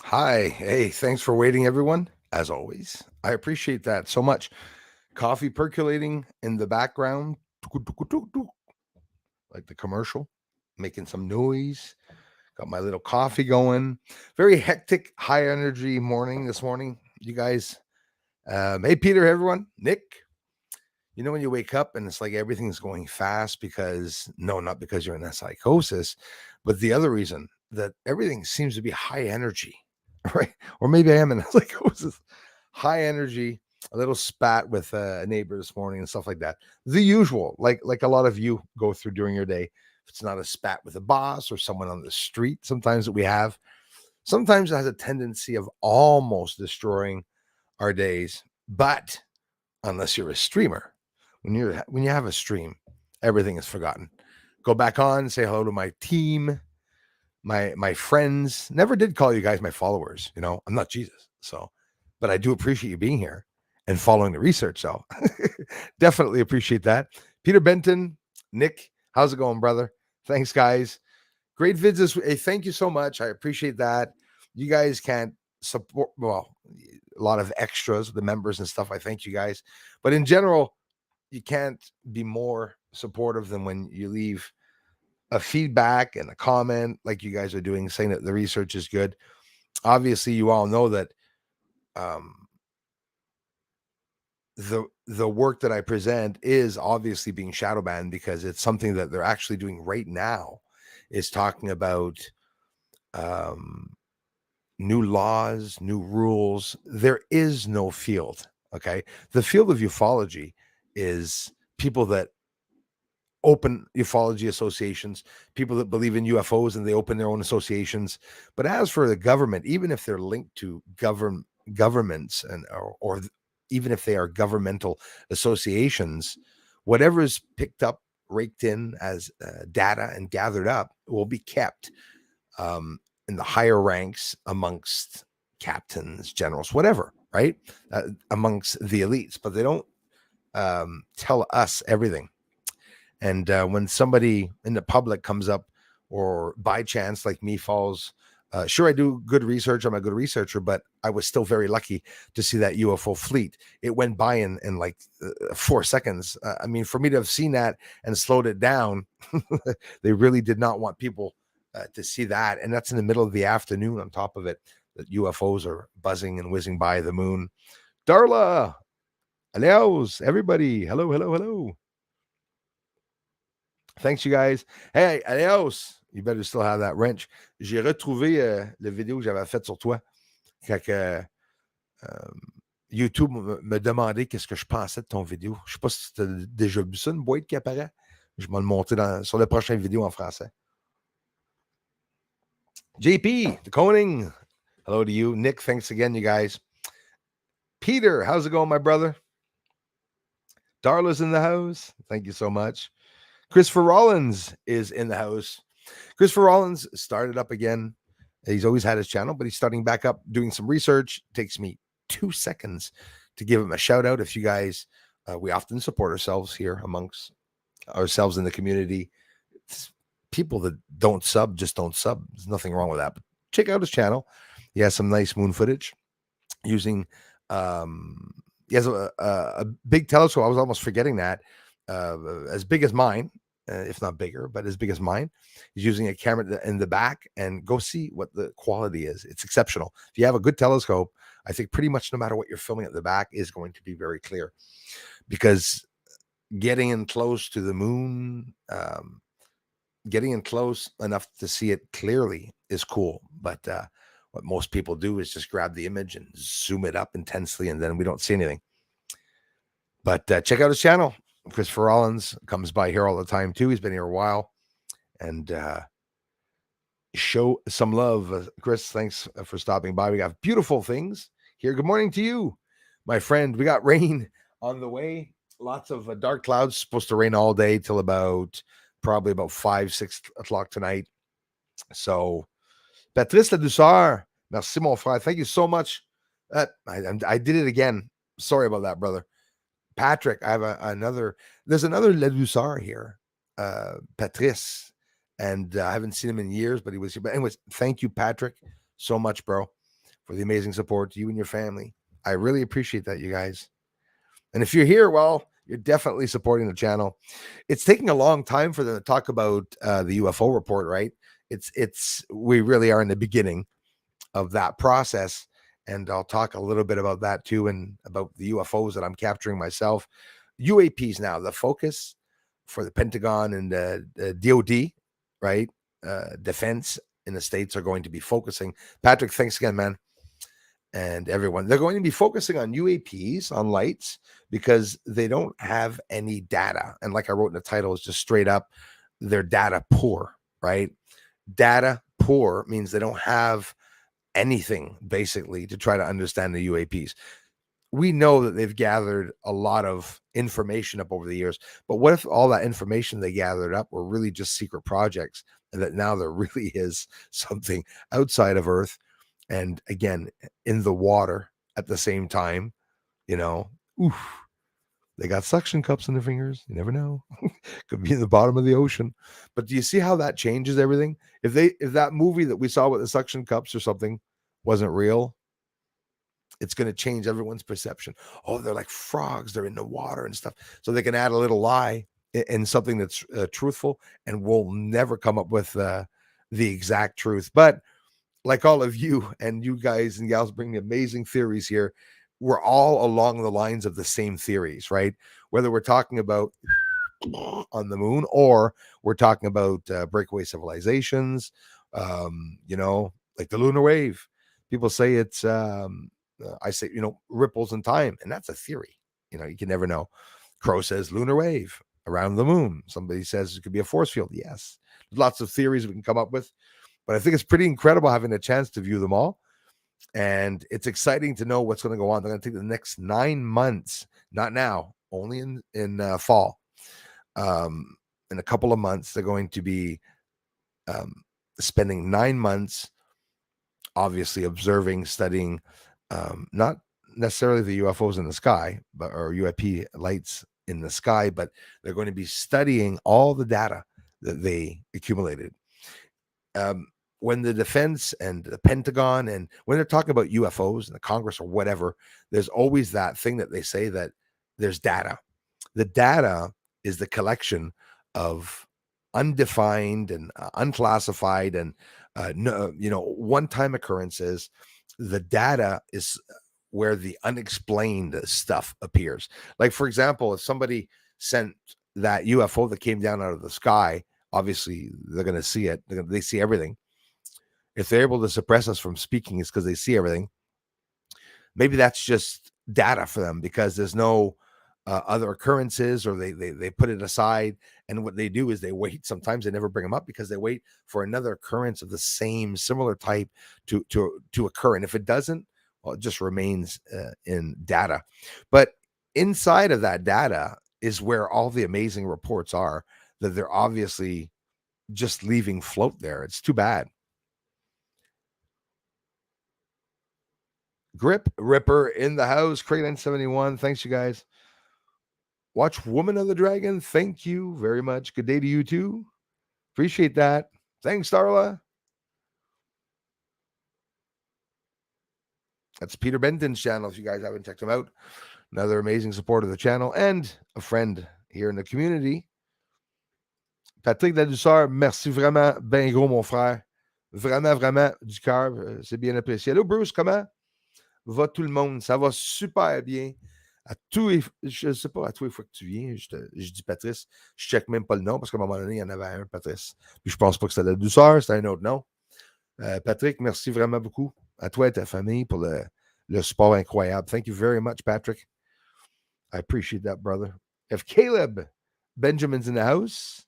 Hi. Hey, thanks for waiting, everyone. As always, I appreciate that so much. Coffee percolating in the background, like the commercial, making some noise. Got my little coffee going. Very hectic, high energy morning this morning. You guys, hey, Peter, everyone, Nick. You know, when you wake up and it's like everything's going fast because, no, not because you're in a psychosis, but the other reason that everything seems to be high energy, right? Or maybe I am in a psychosis, high energy, a little spat with a neighbor this morning and stuff like that. The usual, like a lot of you go through during your day. If it's not a spat with a boss or someone on the street, sometimes that we have, sometimes it has a tendency of almost destroying our days. But unless you're a streamer, when you have a stream, everything is forgotten. Go back on, say hello to my team, my friends. Never did call you guys my followers. You know, I'm not Jesus, so, but I do appreciate you being here and following the research. So definitely appreciate that. Peter Benton, Nick, how's it going, brother? Thanks, guys. Great vids this week. Hey, thank you so much. I appreciate that. You guys can't support, well, a lot of extras, the members and stuff. I thank you guys. But in general, you can't be more supportive than when you leave a feedback and a comment like you guys are doing, saying that the research is good. Obviously, you all know that um, the work that I present is obviously being shadow banned because it's something that they're actually doing right now. Is talking about um, new laws, new rules. There is no field. Okay. The field of ufology is people that open ufology associations, people that believe in UFOs and they open their own associations. But as for the government, even if they're linked to governments or even if they are governmental associations, whatever is picked up, raked in as data and gathered up will be kept in the higher ranks amongst captains, generals, whatever, right? Amongst the elites, but they don't tell us everything. And when somebody in the public comes up or by chance, like me, falls, sure, I do good research. I'm a good researcher, but I was still very lucky to see that UFO fleet. It went by in like 4 seconds. I mean, for me to have seen that and slowed it down, they really did not want people to see that. And that's in the middle of the afternoon on top of it, that UFOs are buzzing and whizzing by the moon. Darla, Aleos, everybody. Hello, hello, hello. Thanks, you guys. Hey, adios. You better still have that wrench. J'ai retrouvé la vidéo que j'avais faite sur toi quand euh, YouTube me demandait qu'est-ce que je pensais de ton vidéo. Je sais pas si tu as déjà vu ça, une boîte qui apparaît. Je vais le monter sur la prochaine vidéo en français. JP, the Koning. Hello to you. Nick, thanks again, you guys. Peter, how's it going, my brother? Darla's in the house. Thank you so much. Christopher Rollins is in the house. Christopher Rollins started up again. He's always had his channel, but he's starting back up doing some research. It takes me 2 seconds to give him a shout out. If you guys, we often support ourselves here amongst ourselves in the community. It's people that don't sub just don't sub. There's nothing wrong with that. But check out his channel. He has some nice moon footage using. He has a big telescope. I was almost forgetting that. As big as mine, if not bigger, but as big as mine. He's using a camera in the back, and go see what the quality is. It's exceptional. If you have a good telescope, I think pretty much no matter what you're filming at the back is going to be very clear, because getting in close to the moon, getting in close enough to see it clearly is cool. But what most people do is just grab the image and zoom it up intensely, and then we don't see anything. But check out his channel. Christopher Rollins comes by here all the time too. He's been here a while, and show some love. Chris, thanks for stopping by. We got beautiful things here. Good morning to you, my friend. We got rain on the way. Lots of dark clouds. Supposed to rain all day till probably about 5-6 o'clock tonight. So, Patrice La Douceur, merci mon frère. Thank you so much. I did it again. Sorry about that, brother. Patrick, I have there's another La Douceur here, Patrice, and I haven't seen him in years, but he was here. But anyways, thank you, Patrick, so much, bro. for the amazing support to you and your family. I really appreciate that, you guys. And if you're here, well, you're definitely supporting the channel. It's taking a long time for them to talk about the UFO report, right? We really are in the beginning of that process. And I'll talk a little bit about that too, and about the UFOs that I'm capturing myself. UAPs now, the focus for the Pentagon and the DOD, right? Defense in the States are going to be focusing. Patrick, thanks again, man. And everyone, they're going to be focusing on UAPs, on lights, because they don't have any data. And like I wrote in the title, it's just straight up, they're data poor, right? Data poor means they don't have anything basically to try to understand the UAPs. We know that they've gathered a lot of information up over the years, but what if all that information they gathered up were really just secret projects, and that now there really is something outside of Earth, and again, in the water at the same time, oof, they got suction cups in their fingers. You never know. Could be in the bottom of the ocean. But do you see how that changes everything? If that movie that we saw with the suction cups or something wasn't real, it's going to change everyone's perception. Oh, they're like frogs. They're in the water and stuff. So they can add a little lie in something that's truthful, and we'll never come up with the exact truth. But like all of you and you guys and gals bring amazing theories here, we're all along the lines of the same theories, right? Whether we're talking about on the moon or we're talking about breakaway civilizations, like the lunar wave. People say it's, I say, ripples in time, and that's a theory. You can never know. Crow says lunar wave around the moon. Somebody says it could be a force field. Yes. There's lots of theories we can come up with, but I think it's pretty incredible having a chance to view them all. And it's exciting to know what's going to go on. They're going to take the next 9 months, not now, only in fall. In a couple of months, they're going to be spending 9 months, obviously observing, studying, not necessarily the UFOs in the sky, or UAP lights in the sky, but they're going to be studying all the data that they accumulated. When the defense and the Pentagon, and when they're talking about UFOs and the Congress or whatever, there's always that thing that they say that there's data. The data is the collection of undefined and unclassified and one-time occurrences. The data is where the unexplained stuff appears. Like, for example, if somebody sent that UFO that came down out of the sky, obviously they're going to see it. They see everything. If they're able to suppress us from speaking, it's because they see everything. Maybe that's just data for them because there's no other occurrences, or they put it aside. And what they do is they wait. Sometimes they never bring them up because they wait for another occurrence of the same similar type to occur. And if it doesn't, well, it just remains in data. But inside of that data is where all the amazing reports are that they're obviously just leaving float there. It's too bad. Grip Ripper in the house. Crate 971. Thanks, you guys. Watch Woman of the Dragon. Thank you very much. Good day to you too. Appreciate that. Thanks, Darla. That's Peter Benton's channel. If you guys haven't checked him out, another amazing supporter of the channel and a friend here in the community. Patrick Ladouceur, merci vraiment ben gros, mon frère. Vraiment, vraiment du cœur. C'est bien apprécié. Hello, Bruce, comment va tout le monde? Ça va super bien. Je ne sais pas, à tous les fois que tu viens, je dis Patrice, je ne check même pas le nom parce qu'à un moment donné, il y en avait un, Patrice. Puis je pense pas que c'était la douceur, c'était un autre nom. Patrick, merci vraiment beaucoup à toi et ta famille pour le support incroyable. Thank you very much, Patrick. I appreciate that, brother. If Caleb Benjamin's in the house.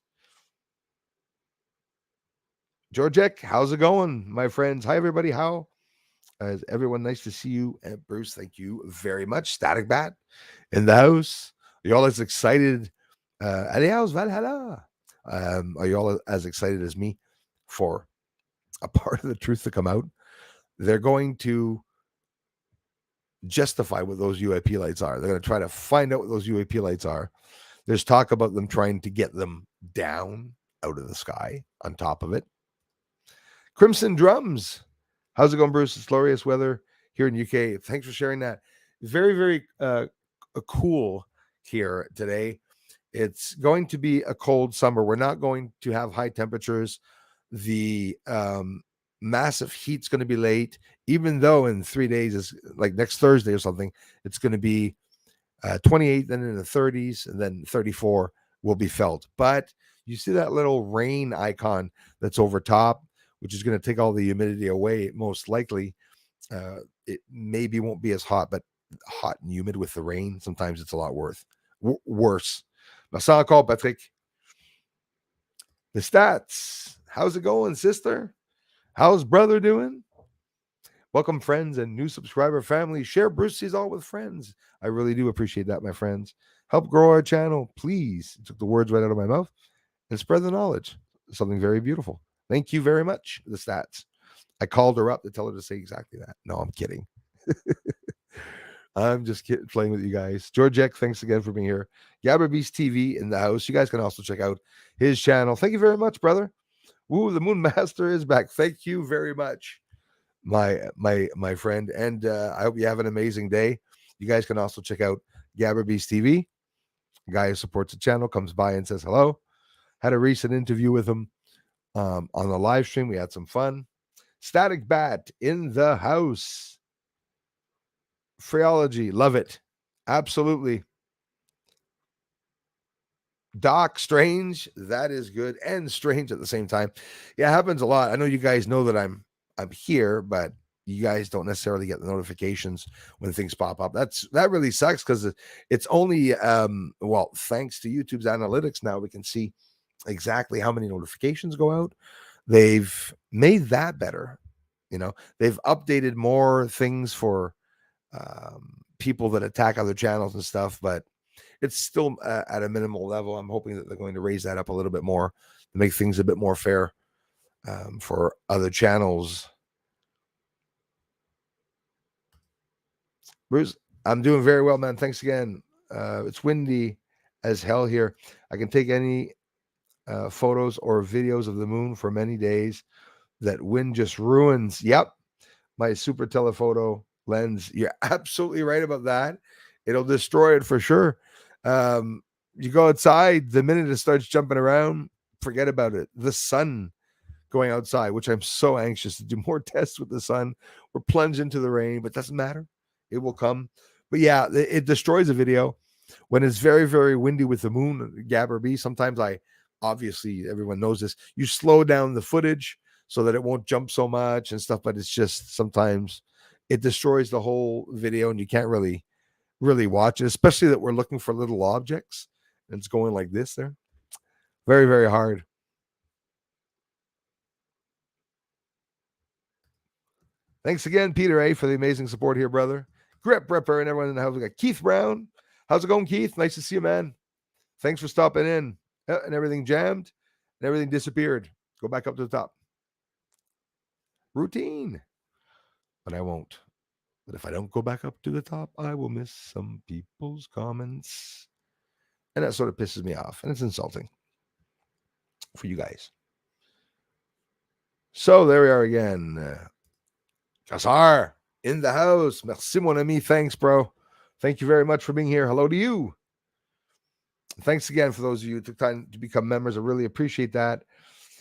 Georgek, how's it going, my friends? Hi, everybody. How? Everyone, nice to see you. And Bruce, thank you very much. Static Bat in the house. Are you all as excited? Adios, Valhalla. Are you all as excited as me for a part of the truth to come out? They're going to justify what those UAP lights are. They're going to try to find out what those UAP lights are. There's talk about them trying to get them down out of the sky on top of it. Crimson Drums. How's it going, Bruce? It's glorious weather here in UK. Thanks for sharing that. Very, very cool here today. It's going to be a cold summer. We're not going to have high temperatures. The massive heat's going to be late, even though in 3 days, is like next Thursday or something, it's going to be 28, then in the 30s, and then 34 will be felt. But you see that little rain icon that's over top, which is going to take all the humidity away, most likely. It maybe won't be as hot, but hot and humid with the rain, sometimes it's a lot worse. Merci encore, Patrick. The stats. How's it going, sister? How's brother doing? Welcome, friends and new subscriber family. Share Brucey's all with friends. I really do appreciate that, my friends. Help grow our channel, please. Took the words right out of my mouth. And spread the knowledge. Something very beautiful. Thank you very much, the stats. I called her up to tell her to say exactly that. No, I'm kidding. I'm just playing with you guys. Georgek, thanks again for being here. Gabberbeast TV in the house. You guys can also check out his channel. Thank you very much, brother. Woo, the Moon Master is back. Thank you very much, my friend. And I hope you have an amazing day. You guys can also check out Gabberbeast TV. A guy who supports the channel comes by and says hello. Had a recent interview with him on the live stream. We had some fun. Static Bat in the house. Phreology, love it. Absolutely. Doc Strange, that is good, and strange at the same time. Yeah, it happens a lot. I know you guys know that I'm here, but you guys don't necessarily get the notifications when things pop up. That really sucks because it's only well, thanks to YouTube's analytics now we can see exactly how many notifications go out. They've made that better. You know, they've updated more things for people that attack other channels and stuff, but it's still at a minimal level. I'm hoping that they're going to raise that up a little bit more to make things a bit more fair for other channels. Bruce, I'm doing very well, man. Thanks again. It's windy as hell here. I can take any photos or videos of the moon for many days. That wind just ruins. Yep. My super telephoto lens. You're absolutely right about that. It'll destroy it for sure. You go outside, the minute it starts jumping around, forget about it. The sun going outside, which I'm so anxious to do more tests with the sun. We're plunged into the rain, but doesn't matter. It will come. But yeah, it destroys a video when it's very, very windy with the moon. Gabber B. Sometimes obviously everyone knows this. You slow down the footage so that it won't jump so much and stuff, but it's just sometimes it destroys the whole video and you can't really watch it, especially that we're looking for little objects and it's going like this there. Very, very hard. Thanks again, Peter A, for the amazing support here, brother. Grip Ripper and everyone in the house. We got Keith Brown. How's it going, Keith? Nice to see you, man. Thanks for stopping in. And everything jammed and everything disappeared. Go back up to the top. Routine. But I won't. But if I don't go back up to the top, I will miss some people's comments. And that sort of pisses me off. And it's insulting for you guys. So there we are again. Lazar in the house. Merci, mon ami. Thanks, bro. Thank you very much for being here. Hello to you. Thanks again for those of you who took time to become members. I really appreciate that.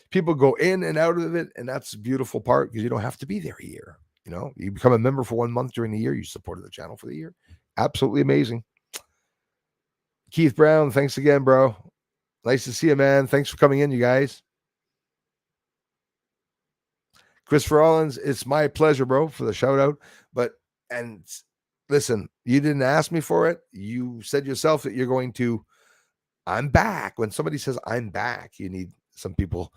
People go in and out of it, and that's the beautiful part because you don't have to be there a year. You know, you become a member for 1 month during the year. You supported the channel for the year. Absolutely amazing. Keith Brown, thanks again, bro. Nice to see you, man. Thanks for coming in, you guys. Christopher Rollins, it's my pleasure, bro, for the shout out. And listen, you didn't ask me for it. You said yourself that you're going to. I'm back. When somebody says I'm back, you need some people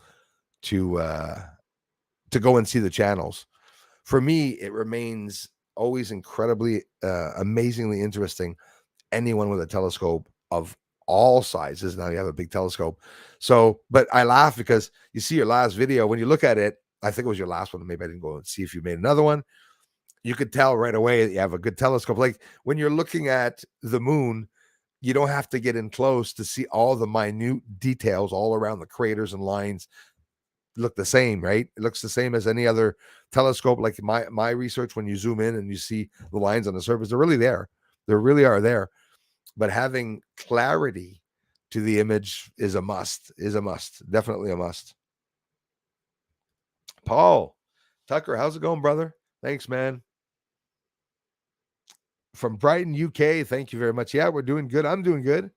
to go and see the channels. For me, it remains always incredibly, amazingly interesting. Anyone with a telescope of all sizes. Now you have a big telescope. So, but I laugh because you see your last video. When you look at it, I think it was your last one. Maybe I didn't go and see if you made another one. You could tell right away that you have a good telescope. Like when you're looking at the moon, you don't have to get in close to see all the minute details all around the craters and lines. look the same, right? It looks the same as any other telescope. Like my research, when you zoom in and you see the lines on the surface, they're really there. They really are there. But having clarity to the image is a must. Definitely a must. Paul Tucker, how's it going, brother? Thanks, man. From Brighton, UK. Thank you very much. Yeah, we're doing good. I'm doing good.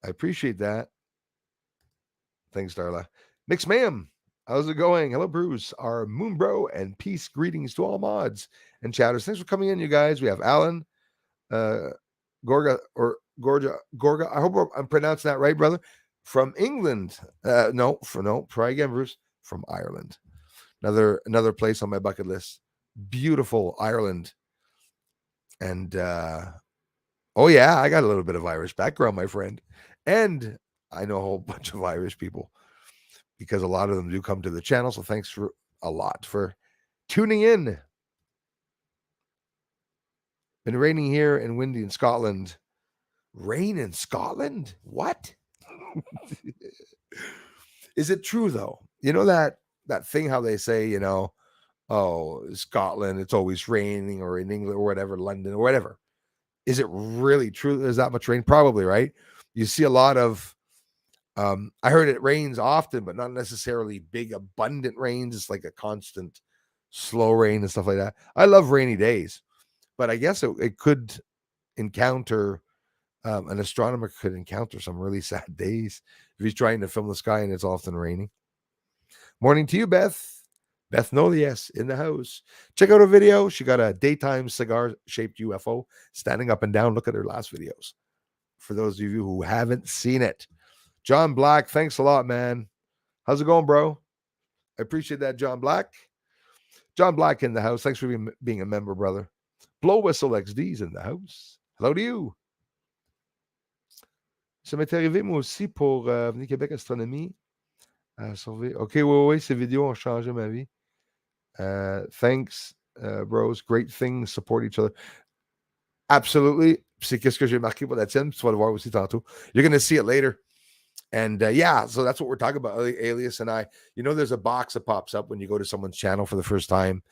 I appreciate that. Thanks, Darla. Mix ma'am. How's it going? Hello, Bruce, our moon bro, and peace greetings to all mods and chatters. Thanks for coming in, you guys. We have Alan, Gorga or Gorga. I hope I'm pronouncing that right, brother. From England. No, try again, Bruce. From Ireland. Another place on my bucket list. Beautiful Ireland. And oh yeah, I got a little bit of Irish background, my friend. And I know a whole bunch of Irish people because a lot of them do come to the channel. So thanks for a lot for tuning in. Been raining here and windy in Scotland. Rain in Scotland? What? Is it true though? You know that thing how they say, you know, oh, Scotland, it's always raining, or in England or whatever, London or whatever. Is it really true there's that much rain? Probably, right? You see a lot of I heard it rains often, but not necessarily big, abundant rains. It's like a constant slow rain and stuff like that. I love rainy days, but I guess it could encounter, an astronomer could encounter some really sad days if he's trying to film the sky and it's often raining. Morning to you, Beth. Beth Nolies in the house. Check out her video. She got a daytime cigar-shaped UFO standing up and down. Look at her last videos. For those of you who haven't seen it. John Black, thanks a lot, man. How's it going, bro? I appreciate that, John Black. John Black in the house. Thanks for being a member, brother. Blow Whistle XD's in the house. Hello to you. Ça m'est arrivé, moi aussi, pour venir Québec Astronomie. OK, oui, ces vidéos ont changé ma vie. Thanks, bros. Great things. Support each other. Absolutely. C'est qu'est-ce que j'ai marqué pour la tienne. Tu vas le voir aussi tantôt. You're going to see it later. And yeah, so that's what we're talking about, Alias and I. You know, there's a box that pops up when you go to someone's channel for the first time.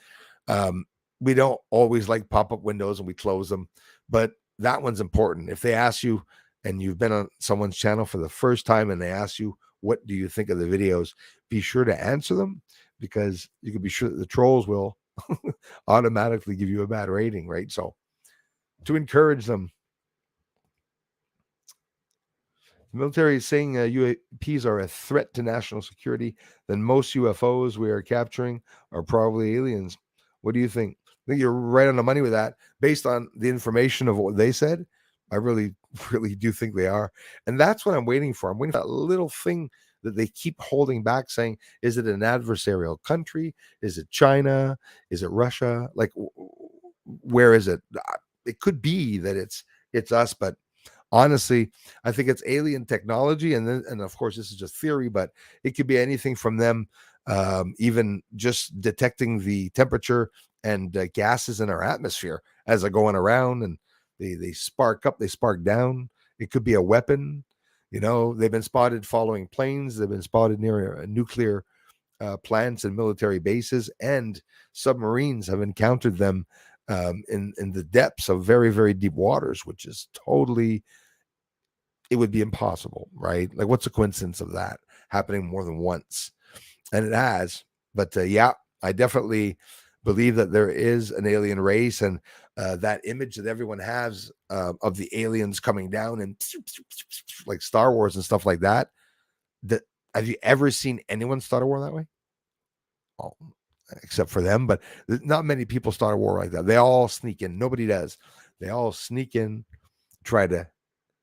We don't always like pop-up windows and we close them, but that one's important. If they ask you, and you've been on someone's channel for the first time and they ask you, what do you think of the videos? Be sure to answer them, because you can be sure that the trolls will automatically give you a bad rating, right? So to encourage them. The military is saying UAPs are a threat to national security. Then most UFOs we are capturing are probably aliens. What do you think? I think you're right on the money with that. Based on the information of what they said, I really, really do think they are. And that's what I'm waiting for. I'm waiting for that little thing that they keep holding back, saying, is it an adversarial country? Is it China? Is it Russia? Like, where is it? It could be that it's us, but honestly, I think it's alien technology, and of course this is just theory, but it could be anything from them, even just detecting the temperature and gases in our atmosphere as they're going around, and they spark up, they spark down. It could be a weapon. You know, they've been spotted following planes. They've been spotted near nuclear plants and military bases, and submarines have encountered them in the depths of very, very deep waters, which is totally, it would be impossible, right? Like, what's the coincidence of that happening more than once? And it has. But yeah, I definitely believe that there is an alien race, and that image that everyone has of the aliens coming down and like Star Wars and stuff like that. Have you ever seen anyone start a war that way? Oh, except for them, but not many people start a war like that. They all sneak in. Nobody does. They all sneak in, try to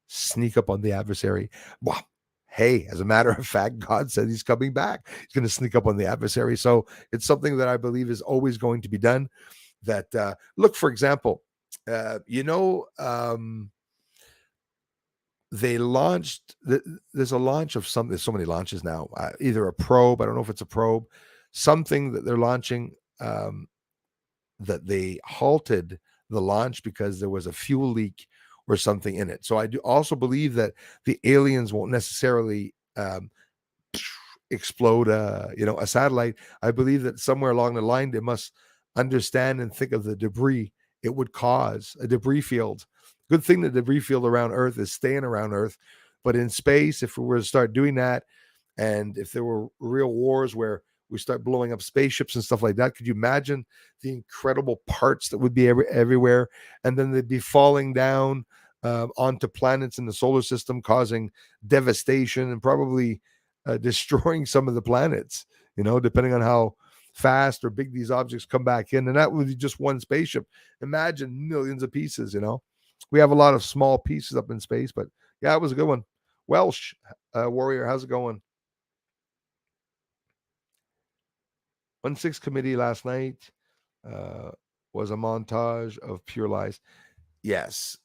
sneak up on the adversary. Well, hey, as a matter of fact, God said he's coming back. He's going to sneak up on the adversary. So it's something that I believe is always going to be done. That look, for example, they launched. There's a launch of something. There's so many launches now. Either a probe. I don't know if it's a probe. Something that they're launching. That they halted the launch because there was a fuel leak or something in it. So I do also believe that the aliens won't necessarily explode a satellite, I believe that somewhere along the line they must understand and think of the debris it would cause, a debris field. Good thing the debris field around Earth is staying around Earth, but in space, if we were to start doing that, and if there were real wars where we start blowing up spaceships and stuff like that, could you imagine the incredible parts that would be everywhere? And then they'd be falling down onto planets in the solar system, causing devastation and probably destroying some of the planets, depending on how fast or big these objects come back in. And that would be just one spaceship. Imagine millions of pieces. We have a lot of small pieces up in space, but yeah, it was a good one. Welsh Warrior, how's it going? 1-6 committee last night was a montage of pure lies. Yes,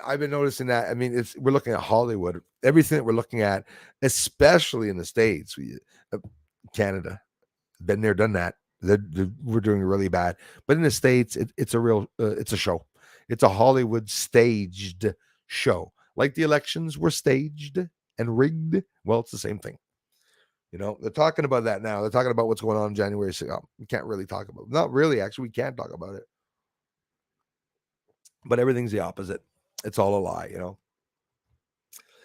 I've been noticing that. I mean, we're looking at Hollywood. Everything that we're looking at, especially in the States, Canada, been there, done that. We're doing really bad. But in the States, it's a real, it's a show. It's a Hollywood staged show. Like the elections were staged and rigged. Well, it's the same thing. They're talking about that now. They're talking about what's going on in January 6th. We can't really talk about it. Not really, actually. We can't talk about it. But everything's the opposite. It's all a lie.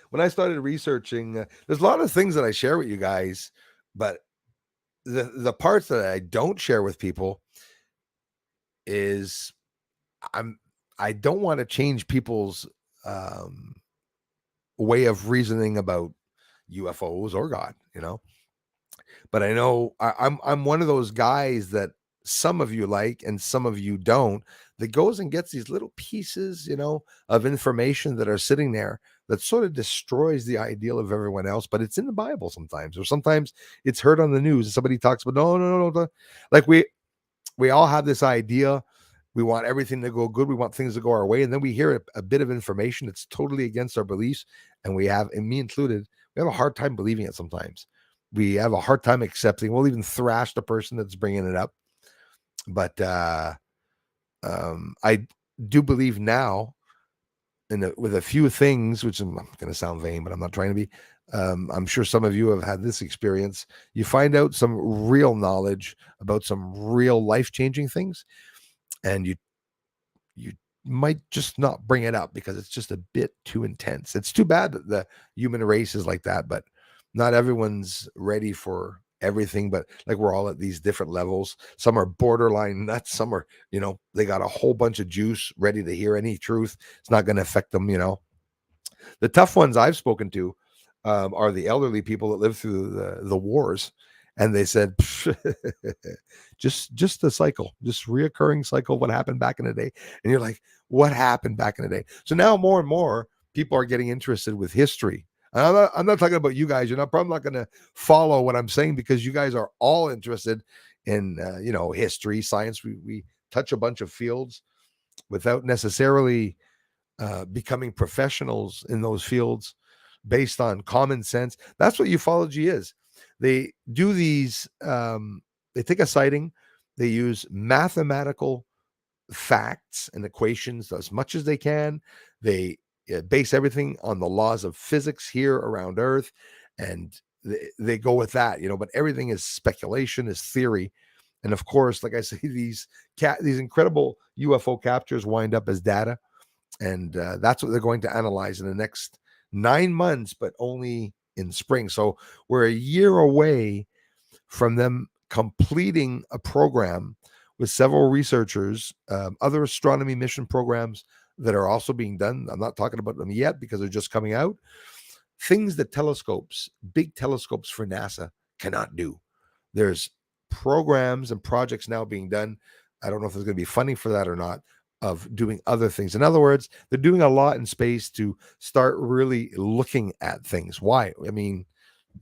When I started researching, there's a lot of things that I share with you guys, but the parts that I don't share with people is I don't want to change people's way of reasoning about UFOs or God. But I know I'm one of those guys that some of you like and some of you don't, that goes and gets these little pieces, of information that are sitting there that sort of destroys the ideal of everyone else. But it's in the Bible sometimes, or sometimes it's heard on the news and somebody talks about no. Like we all have this idea. We want everything to go good. We want things to go our way. And then we hear a bit of information that's totally against our beliefs. And we have, and me included, we have a hard time believing it sometimes. We have a hard time accepting. We'll even thrash the person that's bringing it up. But I do believe now, with a few things, which I'm going to sound vain, but I'm not trying to be. I'm sure some of you have had this experience. You find out some real knowledge about some real life-changing things, and you might just not bring it up because it's just a bit too intense. It's too bad that the human race is like that, but not everyone's ready for everything. But like, we're all at these different levels. Some are borderline nuts. Some are, they got a whole bunch of juice ready to hear any truth. It's not going to affect them. The tough ones I've spoken to are the elderly people that lived through the wars. And they said, just a cycle, just reoccurring cycle of what happened back in the day. And you're like, what happened back in the day? So now more and more people are getting interested with history. And I'm not talking about you guys. You're probably not going to follow what I'm saying, because you guys are all interested in, history, science. We touch a bunch of fields without necessarily becoming professionals in those fields based on common sense. That's what ufology is. They do these, they take a sighting, they use mathematical facts and equations as much as they can. They base everything on the laws of physics here around Earth, and they go with that, but everything is speculation, is theory. And of course, like I say, these incredible UFO captures wind up as data, and that's what they're going to analyze in the next 9 months, but only in spring. So we're a year away from them completing a program with several researchers, other astronomy mission programs that are also being done. I'm not talking about them yet because they're just coming out. Things that big telescopes for NASA cannot do. There's programs and projects now being done. I don't know if there's going to be funding for that or not, of doing other things. In other words, they're doing a lot in space to start really looking at things. Why? I mean,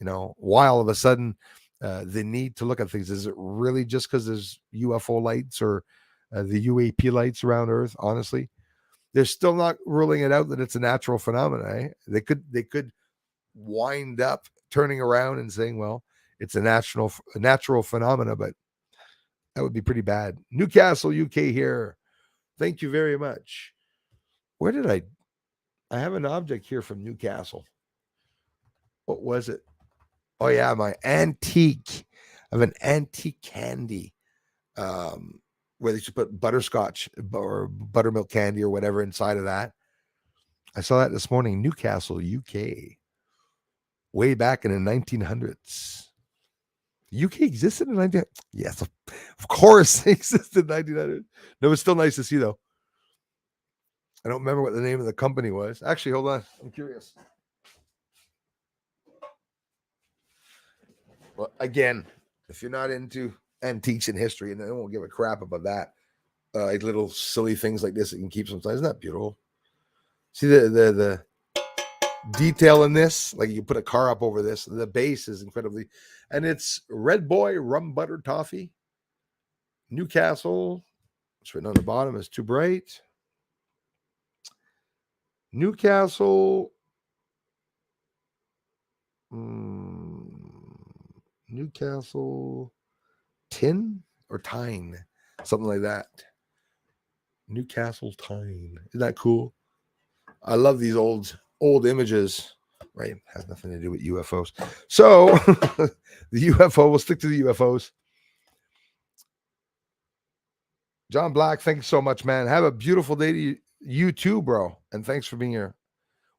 why all of a sudden the need to look at things? Is it really just because there's UFO lights or the UAP lights around Earth? Honestly, they're still not ruling it out that it's a natural phenomenon. Eh? They could wind up turning around and saying, well, it's a natural phenomena, but that would be pretty bad. Newcastle, UK here. Thank you very much. Where did I have an object here from Newcastle. What was it? Oh yeah, my antique. I have an antique candy. Where they should put butterscotch or buttermilk candy or whatever inside of that. I saw that this morning, Newcastle, UK, way back in the 1900s. UK existed in 1900. Yes, of course, it existed in 1900. No, it's still nice to see though. I don't remember what the name of the company was. Actually, hold on, I'm curious. Well, again, if you're not into antiques and history, and I won't give a crap about that, like little silly things like this that you can keep sometimes. Isn't that beautiful? See the detail in this? Like you put a car up over this. The base is incredibly, and it's Red Boy Rum Butter Toffee, Newcastle. It's written on the bottom. It's too bright. Newcastle. Newcastle tin or tine, something like that. Newcastle tine. Isn't that cool? I love these old images. Right, has nothing to do with UFOs. So the UFO. We'll stick to the UFOs. John Black, thanks so much, man. Have a beautiful day to you too, bro. And thanks for being here.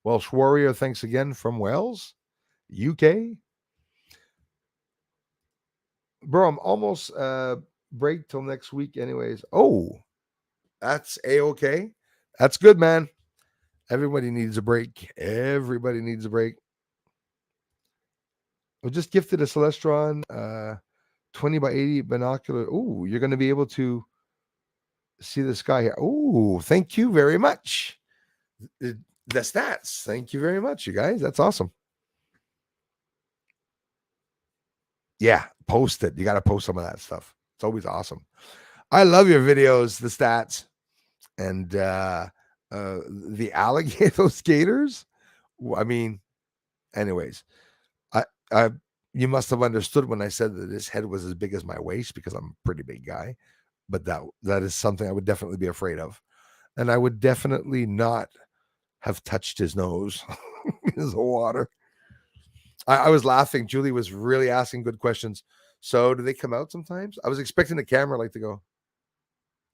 Welsh Warrior, thanks again from Wales, UK. Bro, I'm almost break till next week, anyways. Oh, that's a-okay. That's good, man. Everybody needs a break. Everybody needs a break. I just gifted a Celestron 20 by 80 binocular. Oh, you're going to be able to see the sky here. Oh, thank you very much. The stats. Thank you very much, you guys. That's awesome. Yeah, post it. You got to post some of that stuff. It's always awesome. I love your videos, the stats, and the alligator, those gators. I mean, anyways, I you must have understood when I said that his head was as big as my waist because I'm a pretty big guy. But that is something I would definitely be afraid of, and I would definitely not have touched his nose in the water. I was laughing. Julie was really asking good questions. So do they come out sometimes? I was expecting the camera like to go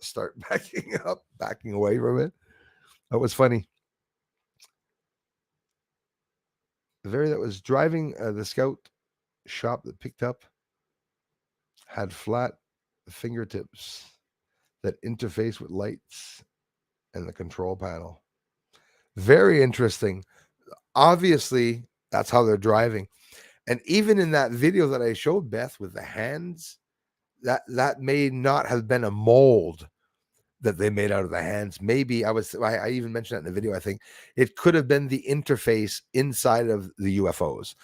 start backing up, backing away from it. That was funny. The very that was driving the scout shop that picked up had flat fingertips that interface with lights and the control panel. Very interesting. Obviously, that's how they're driving. And even in that video that I showed Beth with the hands, that may not have been a mold that they made out of the hands. Maybe I even mentioned that in the video. I think it could have been the interface inside of the UFOs.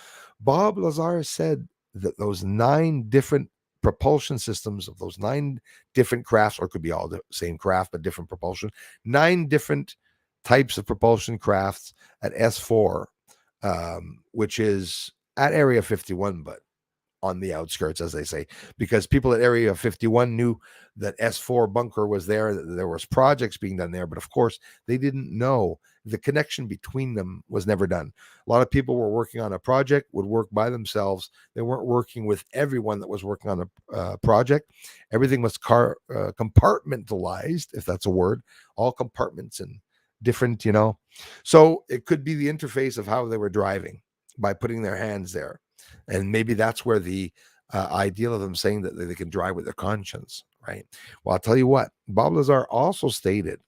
Bob Lazar said that those 9 different propulsion systems of those 9 different crafts, or it could be all the same craft but different propulsion, 9 different types of propulsion crafts at S4, which is at Area 51, but on the outskirts, as they say, because people at Area 51 knew that S4 bunker was there, that there was projects being done there, but of course they didn't know the connection between them was never done. A lot of people were working on a project, would work by themselves. They weren't working with everyone that was working on a project. Everything was compartmentalized, if that's a word, all compartments and different, So it could be the interface of how they were driving by putting their hands there. And maybe that's where the ideal of them saying that they can drive with their conscience, right? Well, I'll tell you what, Bob Lazar also stated,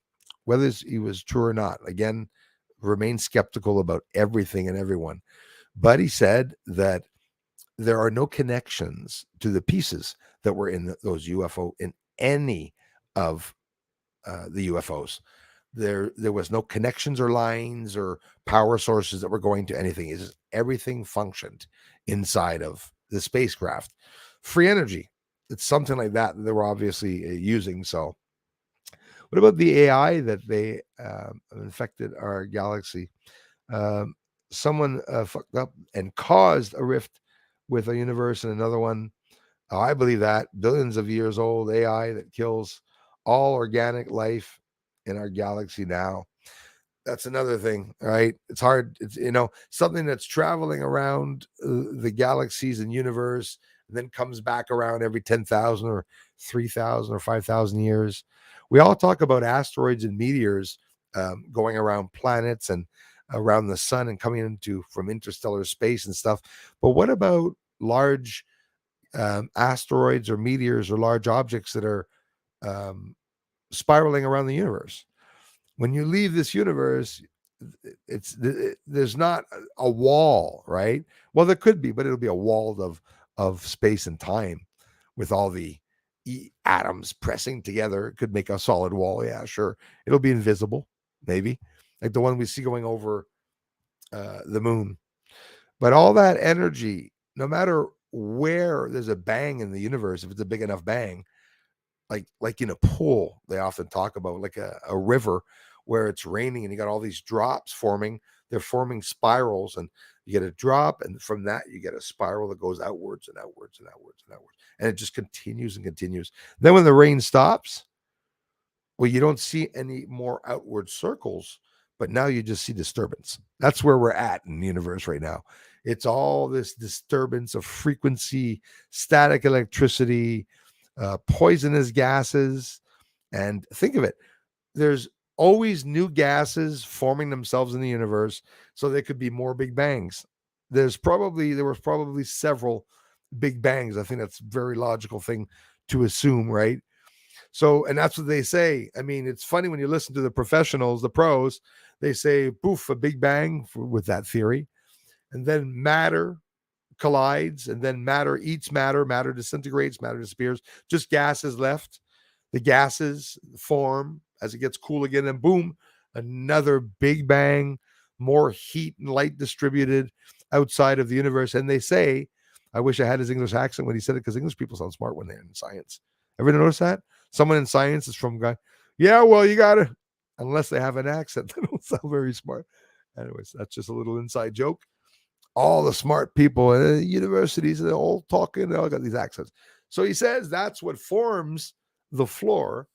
whether he was true or not, again, remain skeptical about everything and everyone. But he said that there are no connections to the pieces that were in those UFO in any of the UFOs. There was no connections or lines or power sources that were going to anything. It's just everything functioned inside of the spacecraft. Free energy. It's something like that they were obviously using. So, what about the AI that they infected our galaxy? Um, Someone fucked up and caused a rift with a universe, and another one. I believe that billions of years old AI that kills all organic life in our galaxy now. That's another thing, right? It's hard. It's, something that's traveling around the galaxies and universe, and then comes back around every 10,000 or 3,000 or 5,000 years. We all talk about asteroids and meteors going around planets and around the sun and coming into from interstellar space and stuff. But what about large asteroids or meteors or large objects that are um, spiraling around the universe? When you leave this universe, there's not a wall, right? Well, there could be, but it'll be a wall of space and time with all the atoms pressing together. It could make a solid wall. Yeah, sure. It'll be invisible, maybe, like the one we see going over the moon. But all that energy, no matter where there's a bang in the universe, if it's a big enough bang, like in a pool, they often talk about like a river where it's raining and you got all these drops forming. They're forming spirals, and you get a drop, and from that you get a spiral that goes outwards and outwards and outwards and outwards, and it just continues and continues. Then when the rain stops, well, you don't see any more outward circles, but now you just see disturbance. That's where we're at in the universe right now. It's all this disturbance of frequency, static electricity, poisonous gases. And think of it, there's always new gases forming themselves in the universe, so there could be more big bangs. There was probably several big bangs. I think that's a very logical thing to assume, right? So, and that's what they say. I mean, it's funny when you listen to the professionals, the pros, they say, poof, a big bang with that theory. And then matter collides, and then matter eats matter, matter disintegrates, matter disappears, just gases left. The gases form as it gets cool again, and boom, another big bang, more heat and light distributed outside of the universe. And they say, I wish I had his English accent when he said it, because English people sound smart when they're in science. Ever notice that? Someone in science is from guy, yeah, well, you gotta, unless they have an accent, they don't sound very smart. Anyways, that's just a little inside joke. All the smart people in the universities, they're all talking, they all got these accents. So he says that's what forms the floor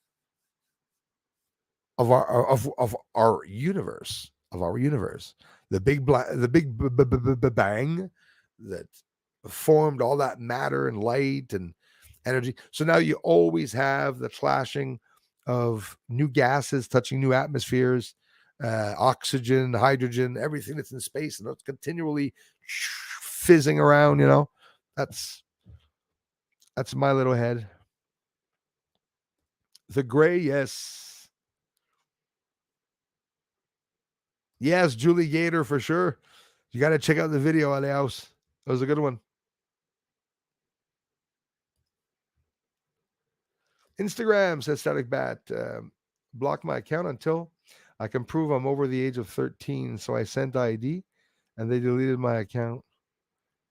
of our universe, the big bang that formed all that matter and light and energy. So now you always have the clashing of new gases touching new atmospheres, oxygen, hydrogen, everything that's in space, and it's continually fizzing around. That's my little head. The gray, yes. Yes, Julie Gator for sure. You got to check out the video, Aleos. That was a good one. Instagram, says Static Bat. Blocked my account until I can prove I'm over the age of 13. So I sent ID and they deleted my account.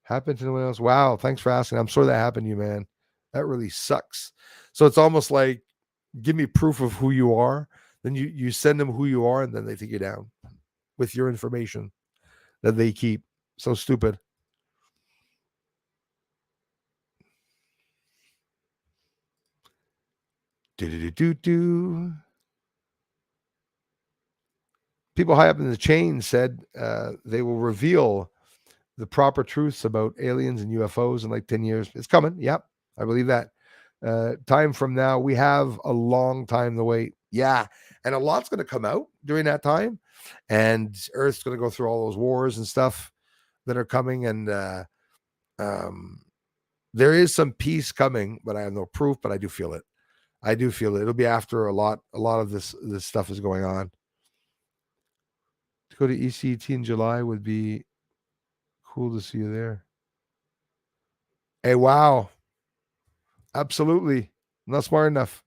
Happened to anyone else? Wow, thanks for asking. I'm sorry that happened to you, man. That really sucks. So it's almost like, give me proof of who you are. Then you send them who you are, and then they take you down with your information that they keep. So stupid. Do. People high up in the chain said they will reveal the proper truths about aliens and UFOs in like 10 years. It's coming. Yep. I believe that. Time from now, we have a long time to wait. Yeah. And a lot's going to come out during that time. And Earth's going to go through all those wars and stuff that are coming. And there is some peace coming, but I have no proof, but I do feel it. It'll be after a lot of this stuff is going on. To go to ECT in July would be cool to see you there. Hey, wow. Absolutely. Not smart enough.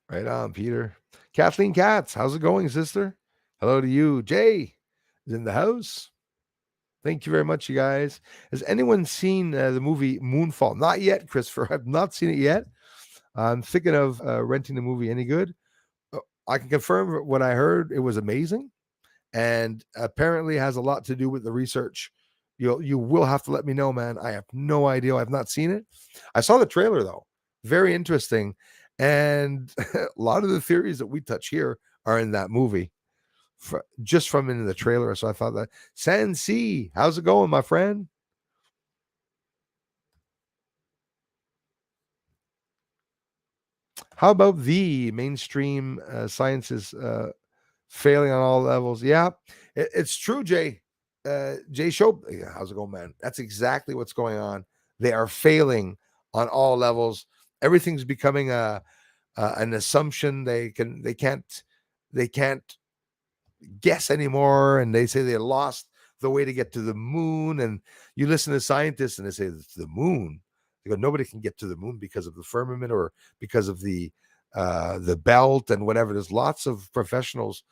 Right on, Peter. Kathleen Katz, how's it going, sister? Hello to you. Jay is in the house. Thank you very much, you guys. Has anyone seen the movie Moonfall? Not yet, Christopher. I've not seen it yet. I'm thinking of renting the movie. Any good? I can confirm what I heard. It was amazing, and apparently has a lot to do with the research You will have to let me know, man. I have no idea. I've not seen it. I saw the trailer though. Very interesting. And a lot of the theories that we touch here are in that movie. Just from in the trailer. So I thought that Sansi, how's it going, my friend? How about the mainstream sciences failing on all levels? Yeah, it's true, Jay. Jay Show, yeah, how's it going, man? That's exactly what's going on. They are failing on all levels. Everything's becoming an assumption. They can't guess anymore, and they say they lost the way to get to the moon. And you listen to scientists, and they say it's the moon. They go, nobody can get to the moon because of the firmament or because of the belt and whatever. There's lots of professionals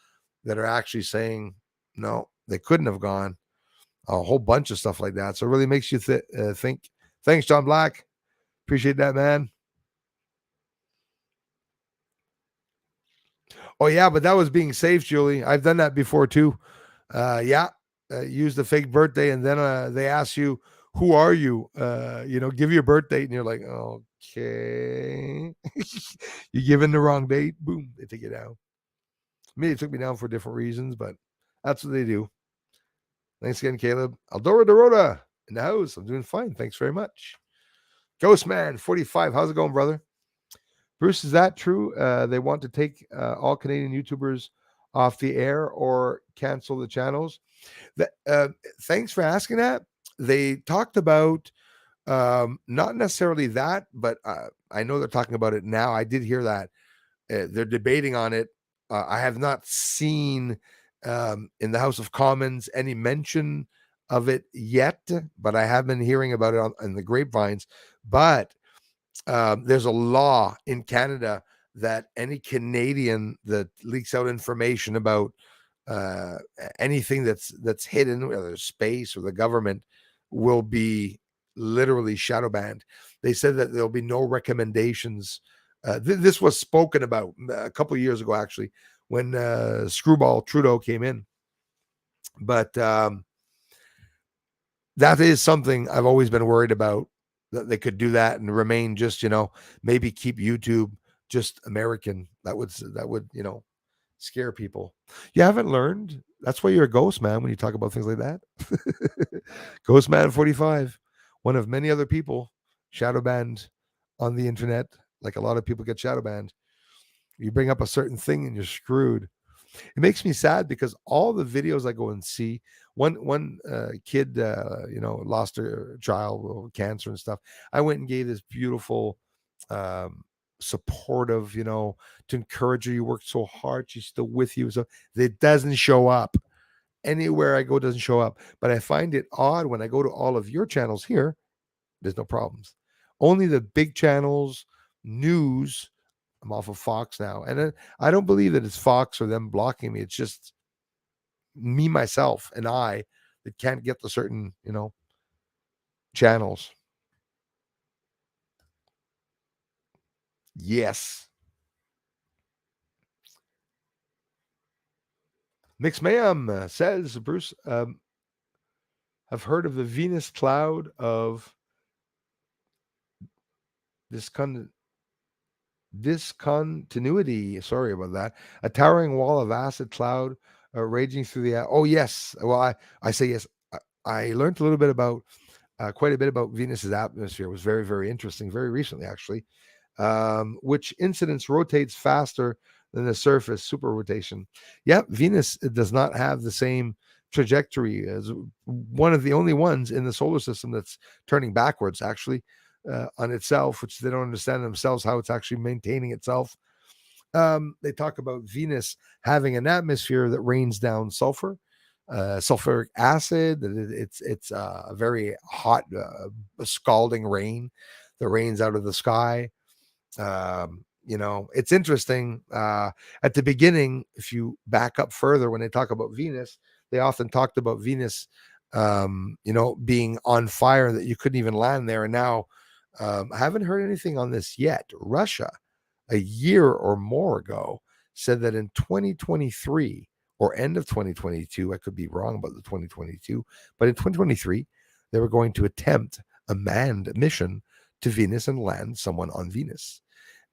that are actually saying no, they couldn't have gone. A whole bunch of stuff like that. So it really makes you think. Thanks, John Black. Appreciate that, man. Oh yeah, but that was being safe, Julie. I've done that before too. Yeah, use the fake birthday, and then they ask you, "Who are you?" Give your birth date, and you're like, "Okay." You give in the wrong date, boom, they take you down. Me, it took me down for different reasons, but that's what they do. Thanks again, Caleb. Aldora Dorota in the house. I'm doing fine. Thanks very much. Ghostman 45. How's it going, brother? Bruce, is that true? They want to take all Canadian YouTubers off the air or cancel the channels. Thanks for asking that. They talked about not necessarily that, but I know they're talking about it now. I did hear that they're debating on it. I have not seen in the House of Commons any mention of it yet, but I have been hearing about it in the grapevines. But there's a law in Canada that any Canadian that leaks out information about anything that's hidden, whether it's space or the government, will be literally shadow banned. They said that there'll be no recommendations. This was spoken about a couple of years ago, actually, when Screwball Trudeau came in. But that is something I've always been worried about, that they could do that and remain just, maybe keep YouTube just American. That would scare people. You haven't learned. That's why you're a ghost man when you talk about things like that. Ghost man 45, one of many other people shadow banned on the internet. Like a lot of people get shadow banned. You bring up a certain thing and you're screwed. It makes me sad because all the videos I go and see, one kid, lost her child with cancer and stuff. I went and gave this beautiful, supportive, to encourage her. You worked so hard. She's still with you. So it doesn't show up anywhere I go. It doesn't show up. But I find it odd when I go to all of your channels here. There's no problems. Only the big channels, news. I'm off of Fox now, and I don't believe that it's Fox or them blocking me. It's just me, myself, and I that can't get the certain, channels. Yes. Mix Mayhem says, Bruce, I've heard of the Venus cloud of discontinuity. Sorry about that. A towering wall of acid cloud raging through the. Oh, yes. Well, I say yes. I learned a little bit about, quite a bit about Venus's atmosphere. It was very, very interesting, very recently, actually. Which incidents rotates faster than the surface, super rotation. Yeah, Venus does not have the same trajectory as one of the only ones in the solar system that's turning backwards, actually, on itself, which they don't understand themselves how it's actually maintaining itself. They talk about Venus having an atmosphere that rains down sulfur, sulfuric acid. It's a very hot, scalding rain that rains out of the sky. It's interesting. At the beginning, if you back up further, when they talk about Venus, they often talked about Venus, being on fire, that you couldn't even land there. And now, I haven't heard anything on this yet. Russia, a year or more ago, said that in 2023 or end of 2022, I could be wrong about the 2022, but in 2023, they were going to attempt a manned mission to Venus and land someone on Venus.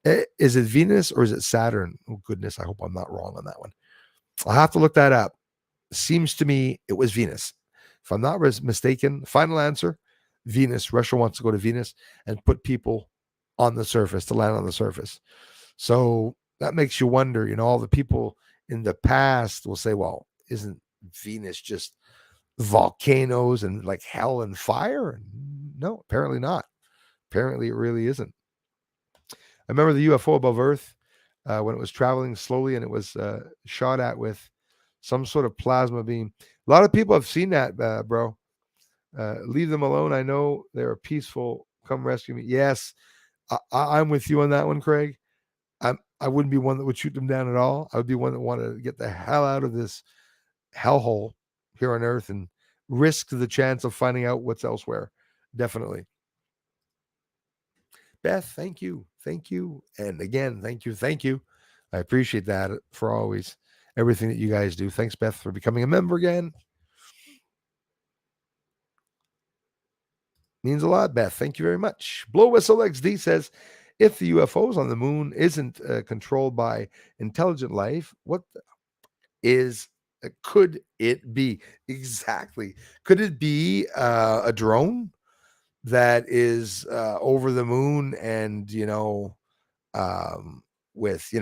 Is it Venus or is it Saturn? Oh, goodness. I hope I'm not wrong on that one. I'll have to look that up. Seems to me it was Venus. If I'm not mistaken, final answer, Venus. Russia wants to go to Venus and put people on the surface, to land on the surface. So that makes you wonder, all the people in the past will say, well, isn't Venus just volcanoes and like hell and fire? No, apparently not. Apparently it really isn't. I remember the UFO above Earth when it was traveling slowly and it was shot at with some sort of plasma beam. A lot of people have seen that, bro. Leave them alone. I know they're peaceful. Come rescue me. Yes, I'm with you on that one, Craig. I wouldn't be one that would shoot them down at all. I would be one that wanted to get the hell out of this hellhole here on Earth and risk the chance of finding out what's elsewhere. Definitely. Beth, thank you. Thank you. And again, thank you. Thank you. I appreciate that for always everything that you guys do. Thanks, Beth, for becoming a member again. Means a lot, Beth. Thank you very much. Blow Whistle XD says, if the UFOs on the moon isn't controlled by intelligent life, what could it be? Exactly. Could it be a drone that is over the moon and, with,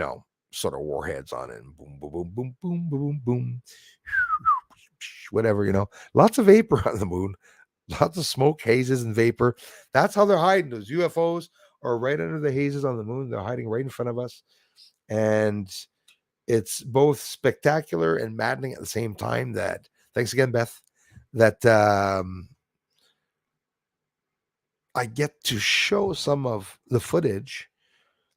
sort of warheads on it and boom, boom, boom, boom, boom, boom, boom, whatever, lots of vapor on the moon, lots of smoke, hazes, and vapor. That's how they're hiding. Those UFOs are right under the hazes on the moon. They're hiding right in front of us. And it's both spectacular and maddening at the same time. That, thanks again, Beth, that I get to show some of the footage,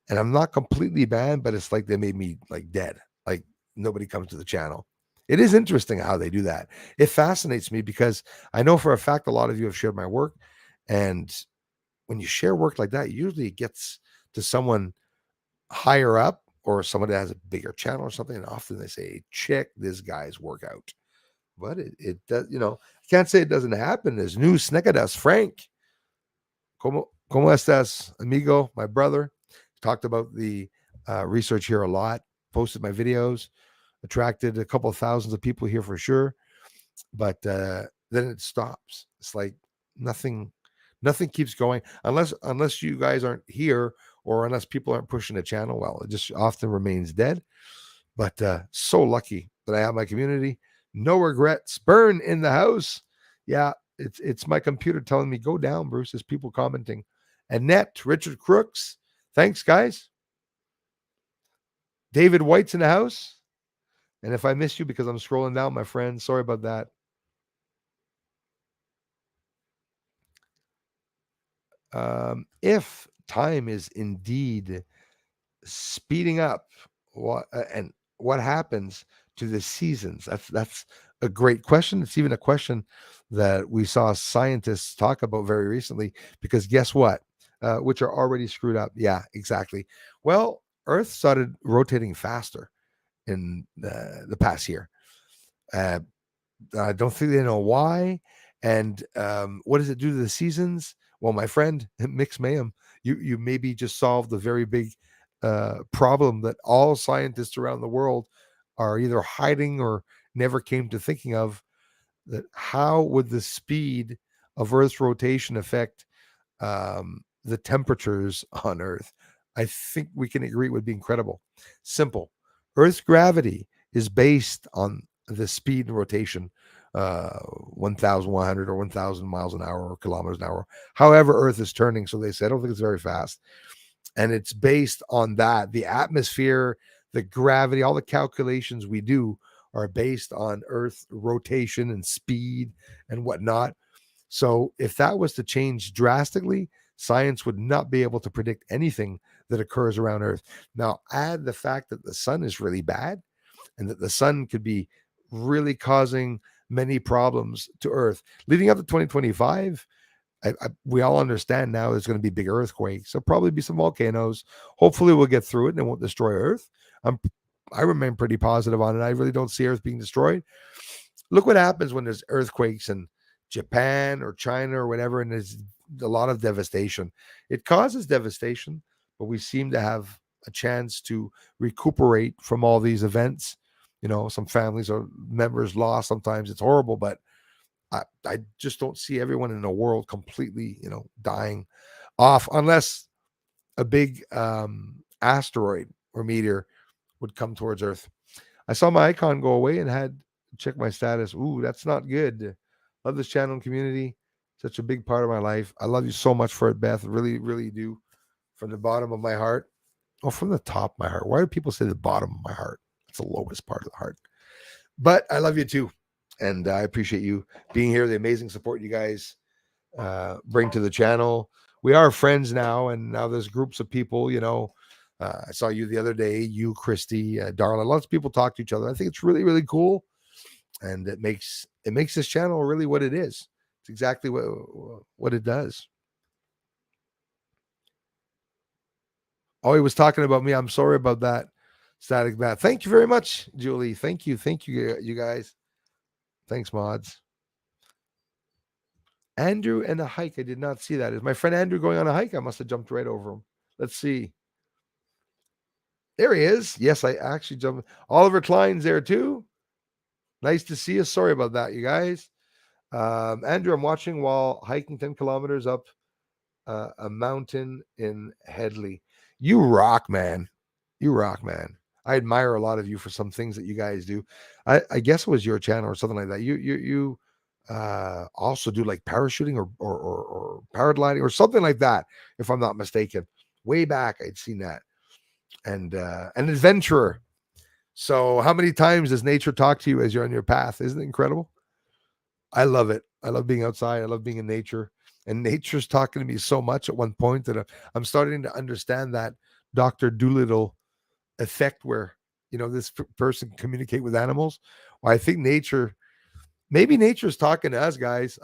and I'm not completely banned, but it's like they made me like dead. Like nobody comes to the channel. It is interesting how they do that. It fascinates me because I know for a fact a lot of you have shared my work, and when you share work like that, usually it gets to someone higher up or somebody that has a bigger channel or something, and often they say, check this guy's work out. But it does, I can't say it doesn't happen. There's new Snegadas. Frank, ¿Cómo estás, amigo? My brother. Talked about the research here a lot, posted my videos, attracted a couple of thousands of people here for sure. But then it stops. It's like nothing keeps going unless you guys aren't here or unless people aren't pushing the channel. Well, it just often remains dead. But so lucky that I have my community. No regrets. Burn in the house. Yeah, it's my computer telling me go down, Bruce. There's people commenting. Annette, Richard Crooks. Thanks, guys. David White's in the house. And if I miss you because I'm scrolling down, my friend, sorry about that. If time is indeed speeding up, what happens to the seasons? That's a great question. It's even a question that we saw scientists talk about very recently, because guess what? Which are already screwed up. Yeah, exactly. Well, Earth started rotating faster in the past year. I don't think they know why. And what does it do to the seasons? Well, my friend Mix Mayhem, you maybe just solved the very big problem that all scientists around the world are either hiding or never came to thinking of. That how would the speed of Earth's rotation affect the temperatures on Earth? I think we can agree it would be incredible. Simple. Earth's gravity is based on the speed and rotation, 1,100 or 1,000 miles an hour or kilometers an hour. However, Earth is turning. So they say, I don't think it's very fast. And it's based on that. The atmosphere, the gravity, all the calculations we do are based on Earth rotation and speed and whatnot. So if that was to change drastically, science would not be able to predict anything that occurs around Earth. Now, add the fact that the sun is really bad and that the sun could be really causing many problems to Earth. Leading up to 2025, we all understand now there's going to be big earthquakes. There'll probably be some volcanoes. Hopefully we'll get through it and it won't destroy Earth. I remain pretty positive on it. I really don't see Earth being destroyed. Look what happens when there's earthquakes and Japan or China or whatever, and there's a lot of devastation. It causes devastation, but we seem to have a chance to recuperate from all these events. Some families or members lost. Sometimes it's horrible, but I just don't see everyone in the world completely, dying off unless a big asteroid or meteor would come towards Earth. I saw my icon go away and had to check my status. Ooh, that's not good. Love this channel and community. Such a big part of my life. I love you so much for it, Beth. Really, really do. From the bottom of my heart. Oh, from the top of my heart. Why do people say the bottom of my heart? It's the lowest part of the heart. But I love you too. And I appreciate you being here, the amazing support you guys bring to the channel. We are friends now, and now there's groups of people, I saw you the other day, you, Christy, Darla. Lots of people talk to each other. I think it's really, really cool. And it makes this channel really what it is. It's exactly what it does. Oh, he was talking about me. I'm sorry about that. Static Matt. Thank you very much, Julie. Thank you, you guys. Thanks, mods. Andrew and a hike. I did not see that. Is my friend Andrew going on a hike? I must have jumped right over him. Let's see. There he is. Yes, I actually jumped. Oliver Klein's there too. Nice to see you. Sorry about that, you guys. Andrew, I'm watching while hiking 10 kilometers up a mountain in Headley. You rock, man. You rock, man. I admire a lot of you for some things that you guys do. I guess it was your channel or something like that. You also do like parachuting or paragliding or something like that, if I'm not mistaken. Way back, I'd seen that. And an adventurer. So how many times does nature talk to you as you're on your path? Isn't it incredible? I love it. I love being outside. I love being in nature. And nature's talking to me so much at one point that I'm starting to understand that Dr. Doolittle effect where, this person communicate with animals. Well, I think maybe nature's talking to us, guys.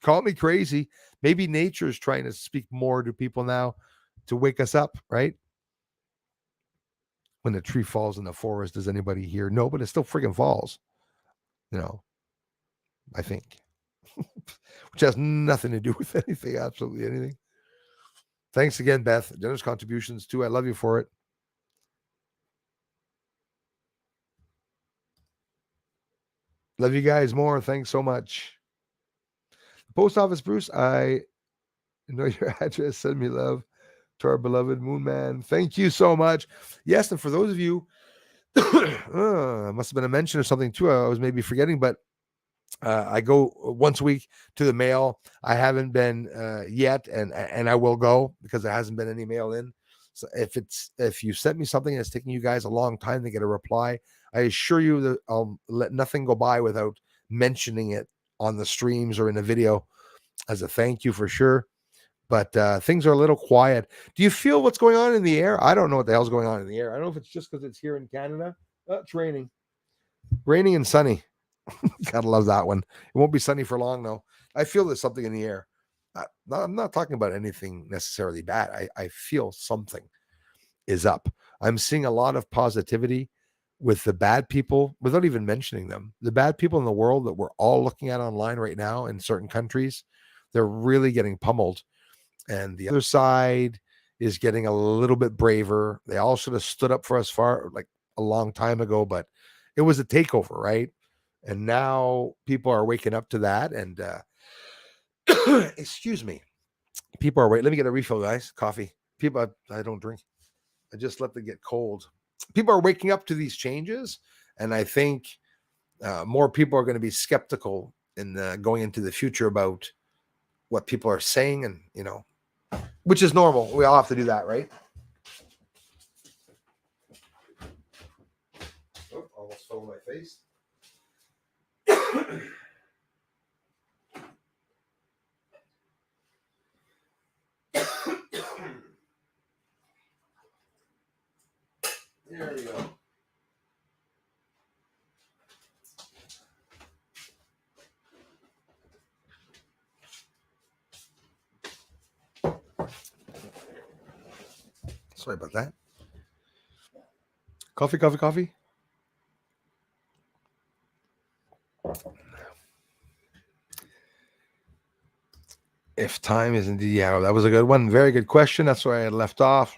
Call me crazy. Maybe nature's trying to speak more to people now to wake us up, right? When a tree falls in the forest, does anybody hear? No, but it still freaking falls. I think. Which has nothing to do with anything, absolutely anything. Thanks again, Beth. Generous contributions too. I love you for it. Love you guys more. Thanks so much. Post office, Bruce. I know your address. Send me love to our beloved Moon Man. Thank you so much. Yes, and for those of you, must have been a mention or something too. I was maybe forgetting, but I go once a week to the mail. I haven't been yet, and I will go because there hasn't been any mail in. So if you sent me something that's taking you guys a long time to get a reply, I assure you that I'll let nothing go by without mentioning it on the streams or in the video as a thank you for sure. But things are a little quiet. Do you feel what's going on in the air? I don't know what the hell's going on in the air. I don't know if it's just because it's here in Canada. It's raining and sunny. Gotta love that one. It won't be sunny for long though. I feel there's something in the air. I'm not talking about anything necessarily bad. I feel something is up. I'm seeing a lot of positivity with the bad people without even mentioning them. The bad people in the world that we're all looking at online right now in certain countries, they're really getting pummeled. And the other side is getting a little bit braver. They all should have stood up for us like a long time ago, but it was a takeover, right? And now people are waking up to that. And excuse me, people are waiting. Let me get a refill, guys. Coffee. People, I don't drink. I just let them get cold. People are waking up to these changes, and I think more people are going to be skeptical in going into the future about what people are saying, and which is normal. We all have to do that, right? Oh, almost fell on my face. There we go. Sorry about that. Coffee. If time is indeed, yeah, that was a good one. Very good question. That's where I had left off.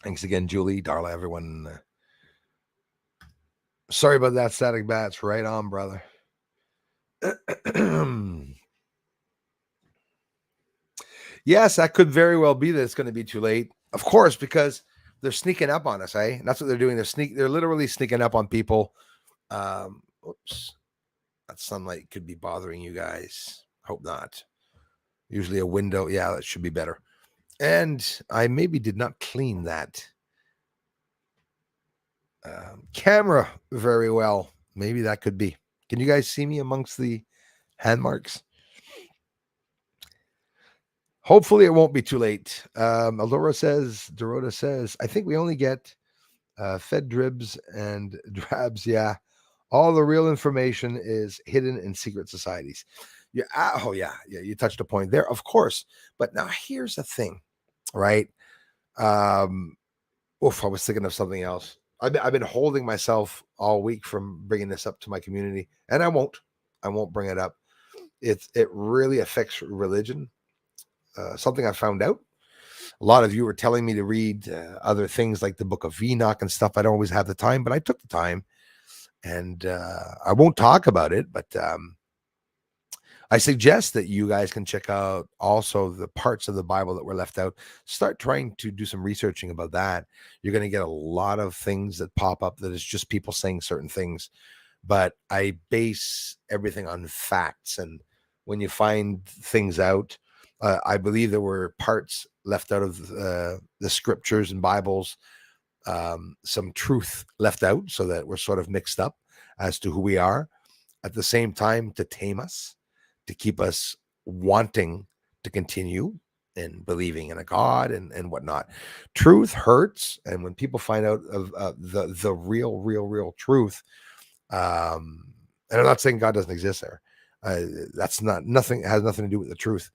Thanks again, Julie, Darla, everyone. Sorry about that, Static Bats. Right on, brother. Yes, that could very well be that it's going to be too late. Of course, because they're sneaking up on us, eh? And that's what they're doing. They're literally sneaking up on people. Oops. That sunlight could be bothering you guys. Hope not. Usually a window. Yeah, that should be better. And I maybe did not clean that camera very well. Maybe that could be. Can you guys see me amongst the hand marks? Hopefully it won't be too late. Dorota says, I think we only get fed dribs and drabs. Yeah. All the real information is hidden in secret societies. Yeah. Oh, yeah. Yeah. You touched a point there, of course. But now here's the thing, right? I was thinking of something else. I've been holding myself all week from bringing this up to my community, and I won't bring it up. It really affects religion. Something I found out. A lot of you were telling me to read other things like the Book of Enoch and stuff. I don't always have the time, but I took the time, and I won't talk about it. But I suggest that you guys can check out also the parts of the Bible that were left out. Start trying to do some researching about that. You're going to get a lot of things that pop up that is just people saying certain things. But I base everything on facts. And when you find things out, I believe there were parts left out of the scriptures and Bibles, some truth left out so that we're sort of mixed up as to who we are. At the same time, to tame us, to keep us wanting to continue in believing in a God and whatnot. Truth hurts, and when people find out of the real truth, and I'm not saying God doesn't exist there. That's not nothing has nothing to do with the truth.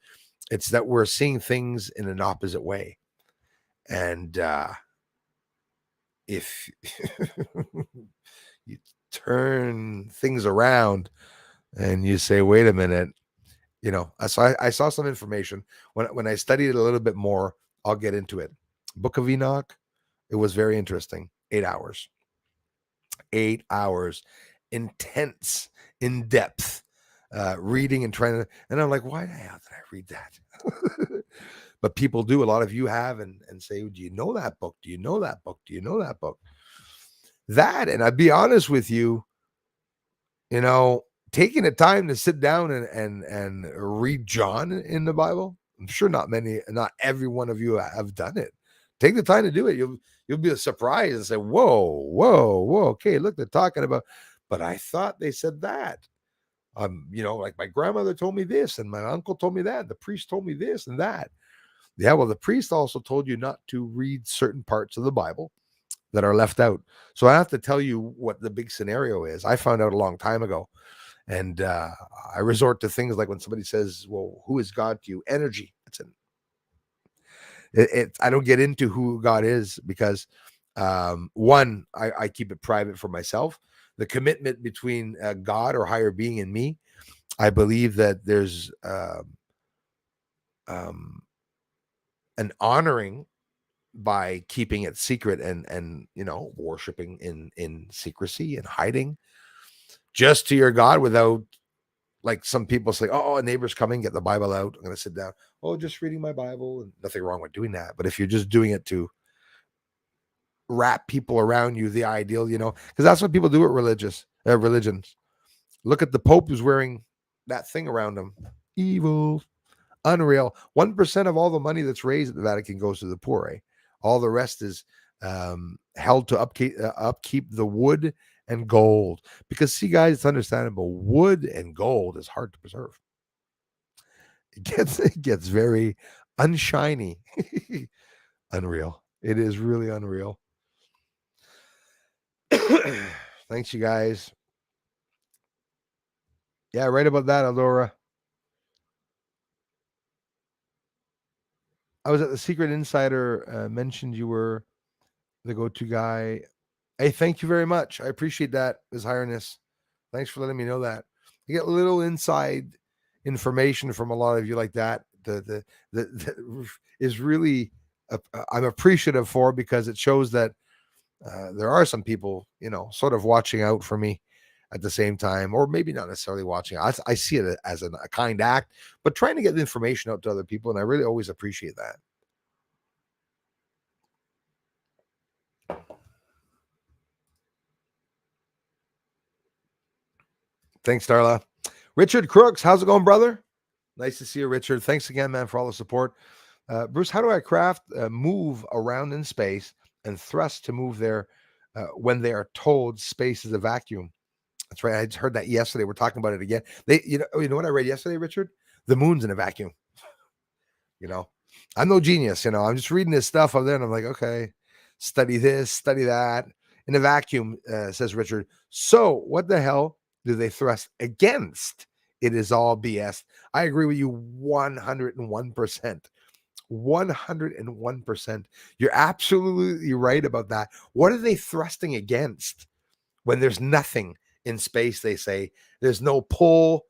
It's that we're seeing things in an opposite way, and if you turn things around and you say, "Wait a minute," I saw some information when I studied it a little bit more. I'll get into it. Book of Enoch. It was very interesting. 8 hours. 8 hours. Intense, in depth reading and trying to. And I'm like, why the hell did I read that? But people do. A lot of you have and say, do you know that book? Do you know that book? Do you know that book? That, and I'd be honest with you, taking the time to sit down and read John in the Bible. I'm sure not every one of you have done it. Take the time to do it. You'll be surprised and say, whoa. Okay, look, they're talking about, but I thought they said that. Like my grandmother told me this, and my uncle told me that, the priest told me this and that. Yeah, well, the priest also told you not to read certain parts of the Bible that are left out. So I have to tell you what the big scenario is. I found out a long time ago. And I resort to things like when somebody says, well, who is God to you? Energy. I don't get into who God is because one, I keep it private for myself. The commitment between God or higher being and me, I believe that there's an honoring by keeping it secret and worshiping in secrecy and hiding just to your God without, like some people say, oh, a neighbor's coming, get the Bible out. I'm going to sit down. Oh, just reading my Bible. And nothing wrong with doing that. But if you're just doing it to wrap people around you, the ideal, because that's what people do with religions. Look at the Pope who's wearing that thing around him. Evil, unreal. 1% of all the money that's raised at the Vatican goes to the poor. All the rest is held to upkeep the wood and gold. Because see, guys, it's understandable. Wood and gold is hard to preserve. It gets very unshiny. Unreal. It is really unreal. Thanks, you guys. Yeah, right about that, Alora. I was at the Secret Insider, mentioned you were the go-to guy. Hey, thank you very much. I appreciate that, His Highness. Thanks for letting me know that. You get little inside information from a lot of you like that. the is really I'm appreciative for, because it shows that there are some people, sort of watching out for me at the same time, or maybe not necessarily watching. I see it as a kind act, but trying to get the information out to other people, and I really always appreciate that. Thanks, Darla. Richard Crooks, how's it going, brother? Nice to see you, Richard. Thanks again, man, for all the support. Bruce, how do I craft move around in space and thrust to move there when they are told space is a vacuum? That's right. I just heard that yesterday. We're talking about it again. You know what I read yesterday, Richard? The moon's in a vacuum. I'm no genius. I'm just reading this stuff over there, and I'm like, okay, study this, study that. In a vacuum, says Richard. So what the hell do they thrust against? It is all BS. I agree with you 101%. 101%. You're absolutely right about that. What are they thrusting against when there's nothing in space? They say there's no pull.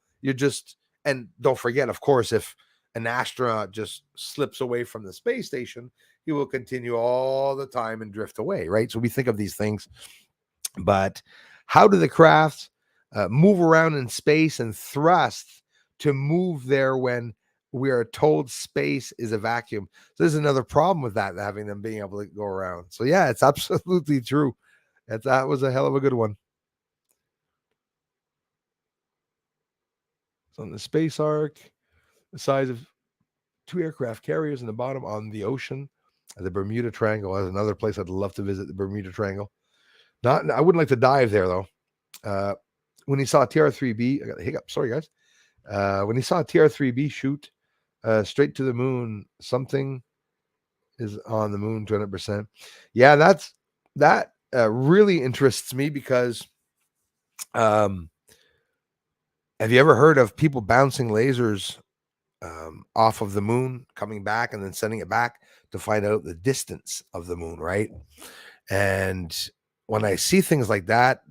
And don't forget, of course, if an astronaut just slips away from the space station, he will continue all the time and drift away, right? So we think of these things, but how do the crafts move around in space and thrust to move there when we are told space is a vacuum? So there's another problem with that, having them being able to go around. So yeah, it's absolutely true. That was a hell of a good one. So on the space arc, the size of 2 aircraft carriers in the bottom on the ocean. The Bermuda Triangle is another place I'd love to visit. The Bermuda Triangle. I wouldn't like to dive there though. When he saw TR-3B, I got a hiccup. Sorry, guys. When he saw TR-3B shoot straight to the moon, something is on the moon 200%. Yeah, that really interests me, because have you ever heard of people bouncing lasers off of the moon, coming back and then sending it back to find out the distance of the moon, right? And when I see things like that,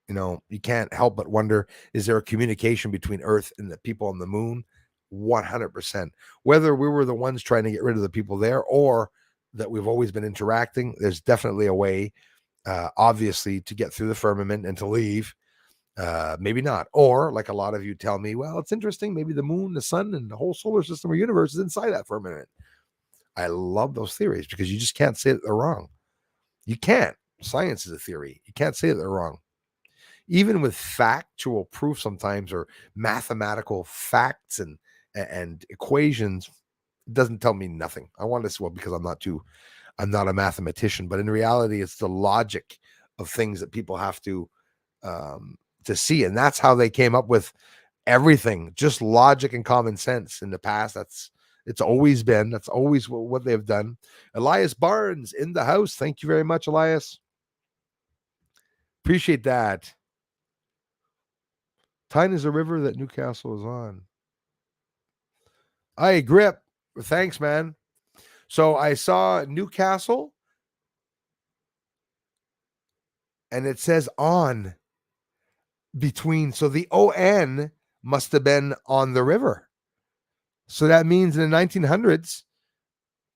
you can't help but wonder, is there a communication between Earth and the people on the moon? 100%. Whether we were the ones trying to get rid of the people there, or that we've always been interacting, there's definitely a way, obviously, to get through the firmament and to leave. Maybe not. Or, like a lot of you tell me, well, it's interesting, maybe the moon, the sun, and the whole solar system or universe is inside that firmament. I love those theories, because you just can't say that they're wrong. You can't. Science is a theory. You can't say that they're wrong. Even with factual proof sometimes, or mathematical facts and equations, it doesn't tell me nothing. I want to, well, because I'm not a mathematician, but in reality, it's the logic of things that people have to see. And that's how they came up with everything. Just logic and common sense. In the past, that's always what they've done. Elias Barnes in the house. Thank you very much, Elias. Appreciate that. Tyne is a river that Newcastle is on. Hey, Grip. Thanks, man. So I saw Newcastle, and it says on between. So the ON must have been on the river. So that means in the 1900s,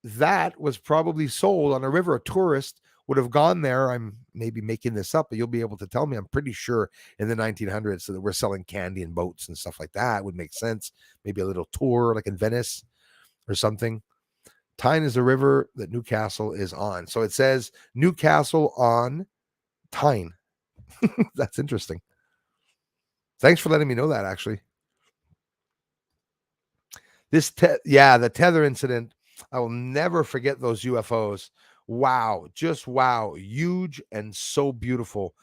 that was probably sold on a river. A tourist would have gone there. I'm maybe making this up, but you'll be able to tell me. I'm pretty sure in the 1900s, so that we're selling candy and boats and stuff like that. It would make sense. Maybe a little tour like in Venice or something. Tyne is a river that Newcastle is on. So it says Newcastle on Tyne. That's interesting. Thanks for letting me know that, actually. The Tether incident. I will never forget those UFOs. Wow. Just wow. Huge and so beautiful.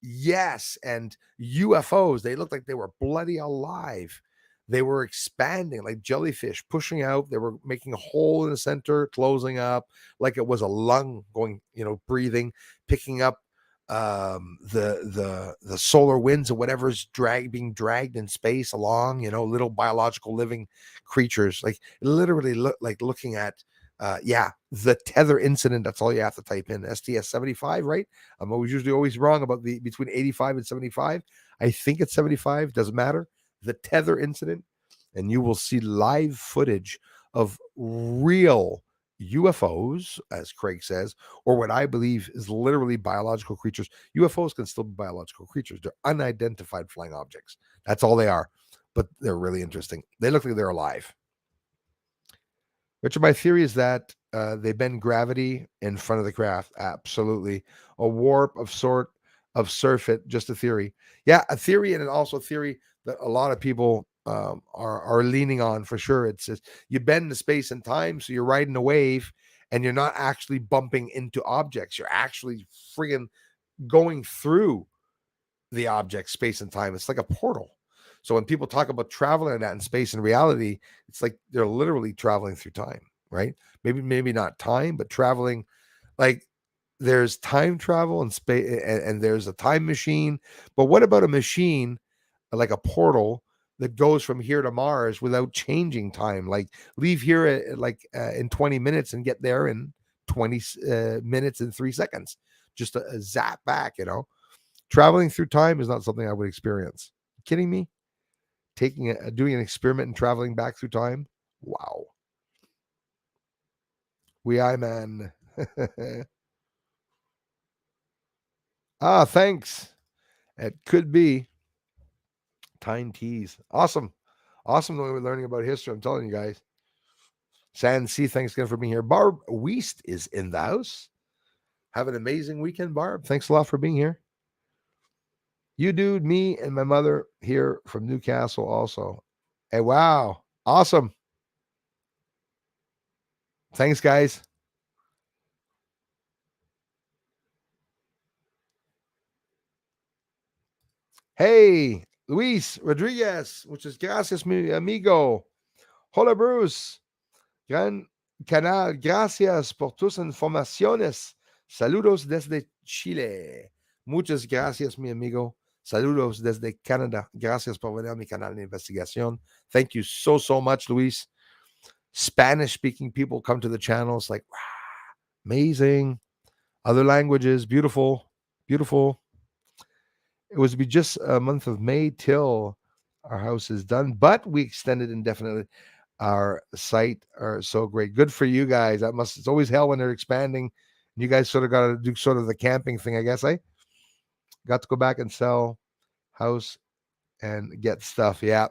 Yes. And UFOs, they looked like they were bloody alive. They were expanding like jellyfish, pushing out. They were making a hole in the center, closing up like it was a lung going, breathing, picking up the solar winds or whatever's being dragged in space along, little biological living creatures, like literally looking at the Tether incident. That's all you have to type in, STS 75, right? I'm always wrong about the between 85 and 75. I think it's 75, doesn't matter. The Tether incident, and you will see live footage of real UFOs, as Craig says, or what I believe is literally biological creatures. UFOs can still be biological creatures. They're unidentified flying objects. That's all they are. But they're really interesting. They look like they're alive. Richard, my theory is that they bend gravity in front of the craft. Absolutely. A warp of sort of surf it, just a theory. Yeah, a theory, and also a theory that a lot of people are leaning on for sure. It's you bend the space and time, so you're riding a wave and you're not actually bumping into objects. You're actually friggin' going through the object, space and time. It's like a portal. So when people talk about traveling that in space and reality, it's like they're literally traveling through time, right? Maybe not time, but traveling. Like there's time travel and space, and there's a time machine. But what about a machine like a portal that goes from here to Mars without changing time? Like leave here in 20 minutes and get there in 20 minutes and 3 seconds. Just a zap back, Traveling through time is not something I would experience. Kidding me? Doing an experiment and traveling back through time? Wow. I man. Thanks. It could be Time Teas. Awesome. Awesome that we're learning about history. I'm telling you guys. San C, thanks again for being here. Barb Weist is in the house. Have an amazing weekend, Barb. Thanks a lot for being here. You, dude, me, and my mother here from Newcastle also. Hey, wow. Awesome. Thanks, guys. Hey, Luis Rodriguez, muchas gracias, mi amigo. Hola, Bruce. Gran canal, gracias por tus informaciones. Saludos desde Chile. Muchas gracias, mi amigo. Saludos desde Canadá. Gracias por venir a mi canal de investigación. Thank you so much, Luis. Spanish-speaking people come to the channel. It's like, wow, amazing. Other languages, beautiful, beautiful. It was to be just a month of May till our house is done, but we extended indefinitely. Our site are so great. Good for you guys. It's always hell when they're expanding. You guys sort of got to do sort of the camping thing, I guess. I got to go back and sell house and get stuff. Yeah.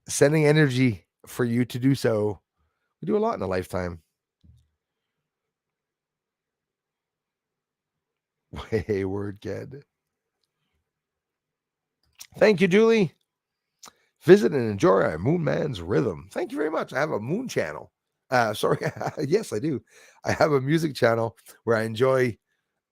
Sending energy for you to do so. We do a lot in a lifetime. Wayward kid. Thank you, Julie. Visit and enjoy our Moon Man's Rhythm. Thank you very much. I have a moon channel. Sorry. Yes, I do. I have a music channel where I enjoy,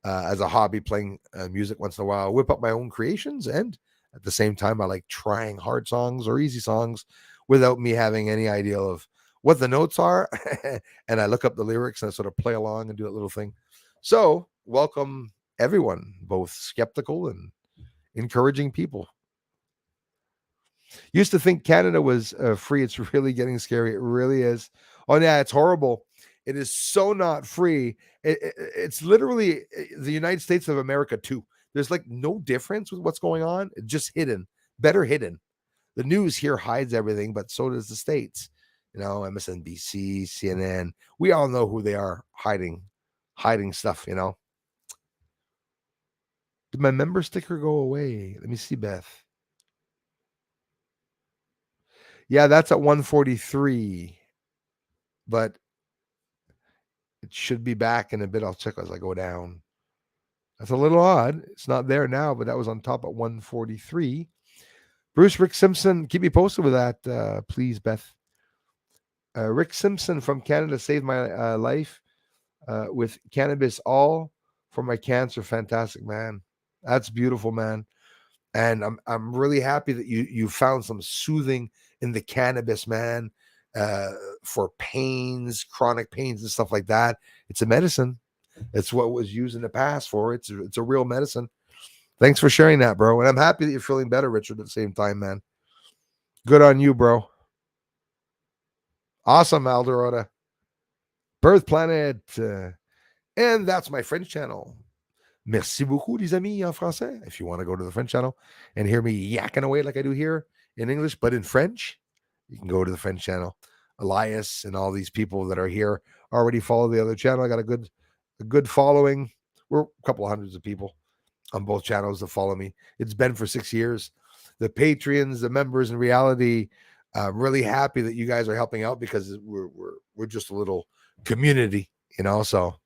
as a hobby, playing music once in a while. I whip up my own creations, and at the same time, I like trying hard songs or easy songs without me having any idea of what the notes are. And I look up the lyrics and I sort of play along and do that little thing. So, welcome everyone, both skeptical and encouraging people. Used to think Canada was free. It's really getting scary. It really is. Oh, yeah, it's horrible. It is so not free. It's literally the United States of America, too. There's like no difference with what's going on. It's just hidden, better hidden. The news here hides everything, but so does the States. MSNBC, CNN. We all know who they are hiding stuff, Did my member sticker go away? Let me see, Beth. Yeah, that's at 143, but it should be back in a bit. I'll check as I go down. That's a little odd. It's not there now, but that was on top at 143. Bruce Rick Simpson, keep me posted with that, please, Beth. Rick Simpson from Canada saved my life with cannabis, all for my cancer. Fantastic, man. That's beautiful, man. And I'm really happy that you found some soothing in the cannabis, man, for pains, chronic pains and stuff like that. It's a medicine. It's what was used in the past for. It's a real medicine. Thanks for sharing that, bro. And I'm happy that you're feeling better, Richard, at the same time, man. Good on you, bro. Awesome, Aldorota. Birth Planet. And that's my French channel. Merci beaucoup, les amis, en français. If you want to go to the French channel and hear me yakking away like I do here in English, but in French, you can go to the French channel. Elias and all these people that are here already follow the other channel. I got a good following. We're a couple of hundreds of people on both channels that follow me. It's been for 6 years. The Patreons, the members in reality, I'm really happy that you guys are helping out because we're just a little community, So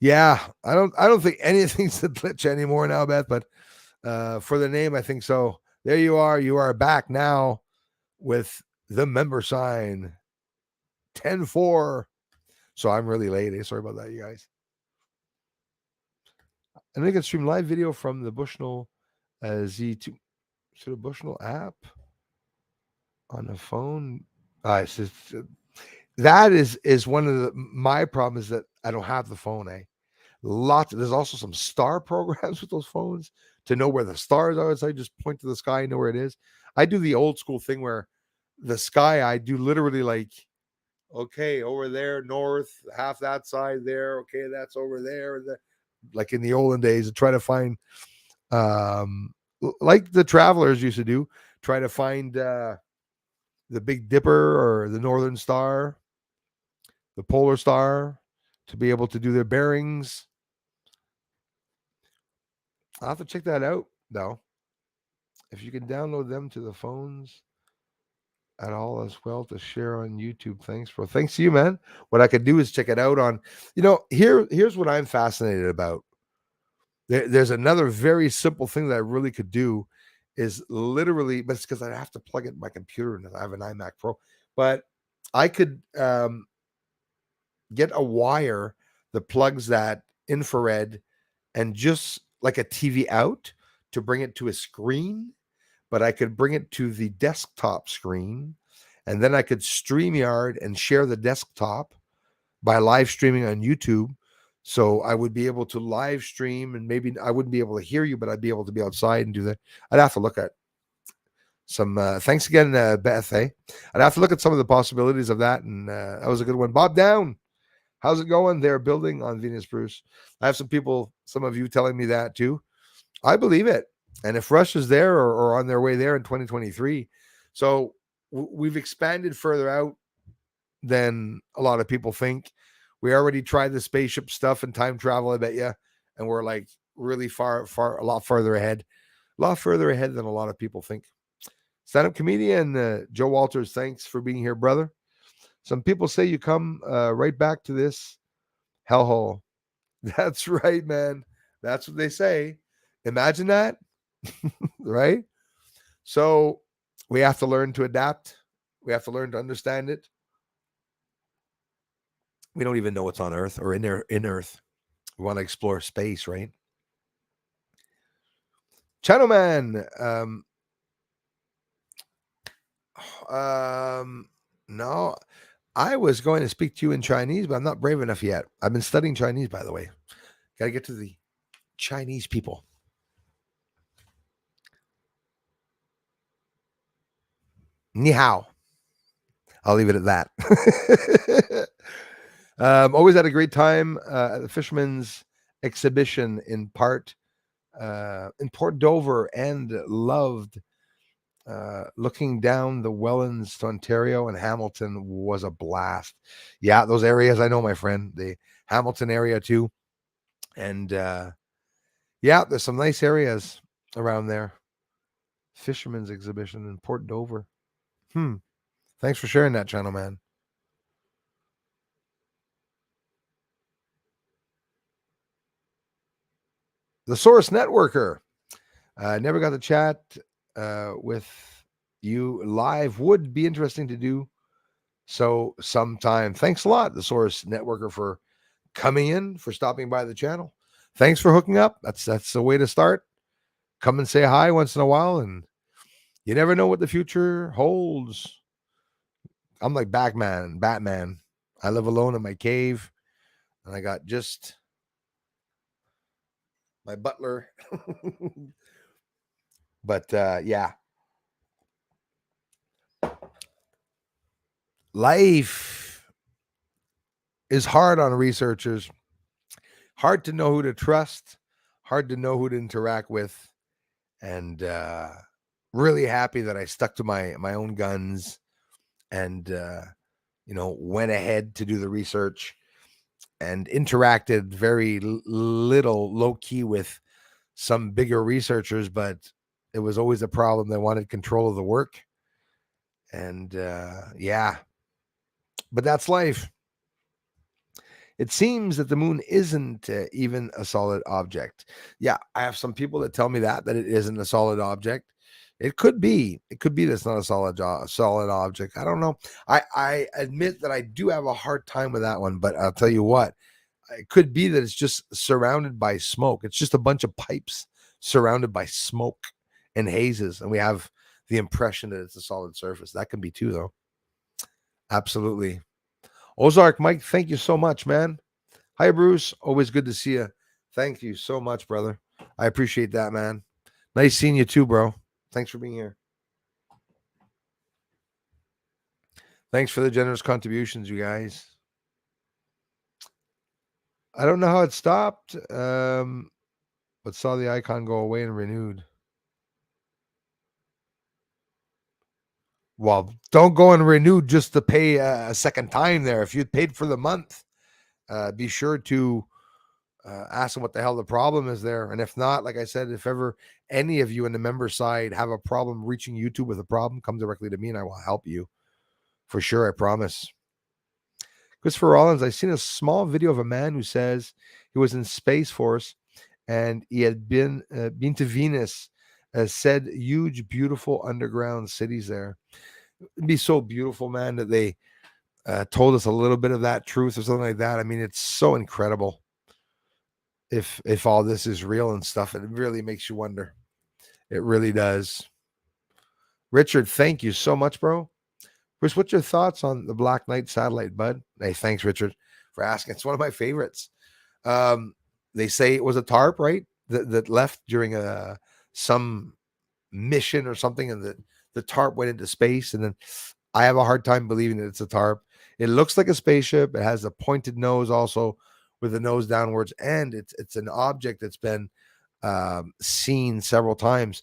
yeah, I don't think anything's a glitch anymore now, Beth, but for the name, I think so. There you are. You are back now with the member sign 10-4. So I'm really late. Sorry about that, you guys. And I can stream live video from the Bushnell Z2 to the Bushnell app on the phone. That is one of my problems, that I don't have the phone. There's also some star programs with those phones to know where the stars are. So I just point to the sky and know where it is. I do the old school thing where the sky, I do literally like, okay, over there, north, half that side there. Okay, that's over there. Like in the olden days, to try to find, like the travelers used to do, try to find the Big Dipper or the Northern Star, the Polar Star, to be able to do their bearings. I'll have to check that out, though. If you can download them to the phones at all as well to share on YouTube. Thanks, bro. Thanks to you, man. What I could do is check it out on, here's what I'm fascinated about. There's another very simple thing that I really could do is literally, but it's because I have to plug it in my computer and I have an iMac Pro, but I could get a wire that plugs that infrared and just like a TV out to bring it to a screen, but I could bring it to the desktop screen, and then I could StreamYard and share the desktop by live streaming on YouTube. So I would be able to live stream, and maybe I wouldn't be able to hear you, but I'd be able to be outside and do that. I'd have to look at some, thanks again, Beth. I'd have to look at some of the possibilities of that. And that was a good one. Bob Down, how's it going? They're building on Venus, Bruce. I have some people, some of you telling me that too. I believe it. And if Russia's there or on their way there in 2023, so we've expanded further out than a lot of people think. We already tried the spaceship stuff and time travel, I bet you, and we're like really far, a lot further ahead than a lot of people think. Stand-up comedian Joe Walters, thanks for being here, brother. Some people say you come right back to this hellhole. That's right, man. That's what they say. Imagine that, right? So we have to learn to adapt. We have to learn to understand it. We don't even know what's on Earth or in Earth. We want to explore space, right? Channel Man. No, I was going to speak to you in Chinese, but I'm not brave enough yet. I've been studying Chinese, by the way. Got to get to the Chinese people. Ni hao. I'll leave it at that. Always had a great time at the Fisherman's Exhibition in Port Dover, and loved looking down the Wellands to Ontario and Hamilton was a blast. Yeah, those areas I know, my friend. The Hamilton area too. And yeah, there's some nice areas around there. Fisherman's Exhibition in Port Dover. Thanks for sharing that, Channel Man. The Source Networker. Never got to chat with you live. Would be interesting to do so sometime. Thanks a lot, the Source Networker, for coming in, for stopping by the channel. Thanks for hooking up. That's the way to start. Come and say hi once in a while, and you never know what the future holds. I'm like Batman. I live alone in my cave, and I got just my butler. But yeah. Life is hard on researchers. Hard to know who to trust. Hard to know who to interact with. And really happy that I stuck to my own guns and went ahead to do the research and interacted very little low key with some bigger researchers, but it was always a problem. They wanted control of the work. And yeah, but that's life. It seems that the moon isn't even a solid object. Yeah, I have some people that tell me that it isn't a solid object. It could be. It could be that's not a solid object. I don't know. I admit that I do have a hard time with that one, but I'll tell you what. It could be that it's just surrounded by smoke. It's just a bunch of pipes surrounded by smoke and hazes, and we have the impression that it's a solid surface. That can be too, though. Absolutely. Ozark, Mike, thank you so much, man. Hi, Bruce. Always good to see you. Thank you so much, brother. I appreciate that, man. Nice seeing you too, bro. Thanks for being here. Thanks for the generous contributions, you guys. I don't know how it stopped, but saw the icon go away and renewed. Well, don't go and renew just to pay a second time there. If you paid for the month, be sure to ask them what the hell the problem is there. And if not, like I said, if ever any of you in the member side have a problem reaching YouTube with a problem, come directly to me and I will help you. For sure, I promise. Christopher Rollins, I've seen a small video of a man who says he was in Space Force and he had been to Venus, said huge, beautiful underground cities there. It'd be so beautiful, man, that they told us a little bit of that truth or something like that. I mean, it's so incredible. If all this is real and stuff, it really makes you wonder. It really does. Richard, thank you so much, bro. Chris, what's your thoughts on the Black Knight satellite, bud? Hey, thanks, Richard, for asking. It's one of my favorites. They say it was a tarp, right? That left during some mission or something, and the tarp went into space. And then I have a hard time believing that it's a tarp. It looks like a spaceship. It has a pointed nose, also with the nose downwards, and it's an object that's been seen several times.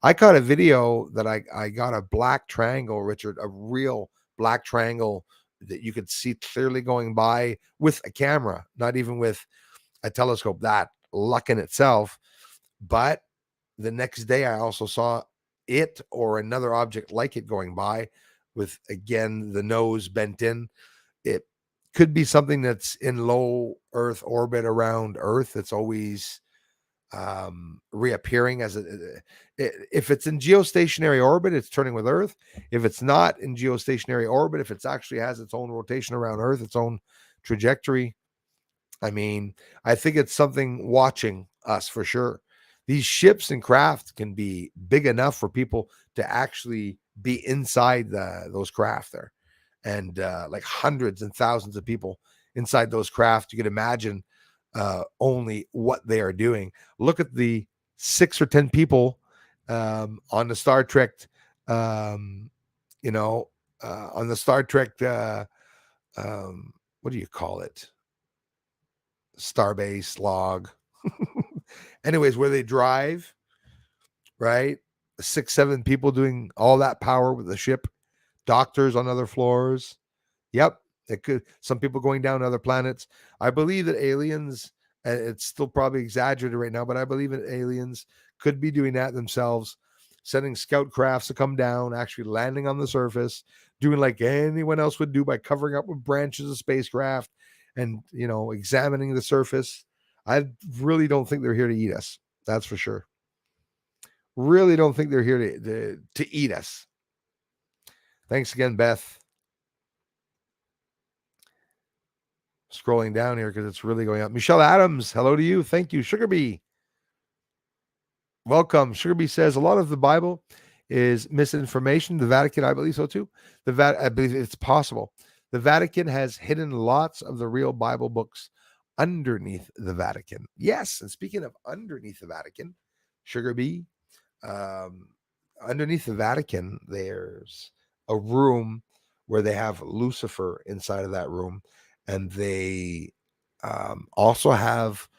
I caught a video that I got a black triangle, Richard, a real black triangle that you could see clearly going by with a camera, not even with a telescope. That luck in itself. But the next day, I also saw it or another object like it going by with, again, the nose bent in. It could be something that's in low Earth orbit around Earth. It's always reappearing as if it's in geostationary orbit, it's turning with Earth. If it's not in geostationary orbit, if it's actually has its own rotation around Earth, its own trajectory, I mean, I think it's something watching us for sure. These ships and craft can be big enough for people to actually be inside those craft there, and like hundreds and thousands of people inside those craft. You could imagine only what they are doing. Look at the 6 or 10 people on the Star Trek, on the Star Trek, what do you call it? Starbase log. Anyways, where they drive, right? 6, 7 people doing all that power with the ship, doctors on other floors. Yep. It could, some people going down to other planets. I believe that aliens, and it's still probably exaggerated right now, but I believe that aliens could be doing that themselves, sending scout crafts to come down, actually landing on the surface, doing like anyone else would do by covering up with branches of spacecraft and, examining the surface. I really don't think they're here to eat us. That's for sure. Really don't think they're here to eat us. Thanks again, Beth. Scrolling down here because it's really going up. Michelle Adams, hello to you. Thank you. Sugar Bee, welcome. Sugar Bee says a lot of the Bible is misinformation. The Vatican, I believe so too. I believe it's possible. The Vatican has hidden lots of the real Bible books underneath the Vatican. Yes, and speaking of underneath the Vatican, Sugar Bee, underneath the Vatican, there's a room where they have Lucifer inside of that room, and they also have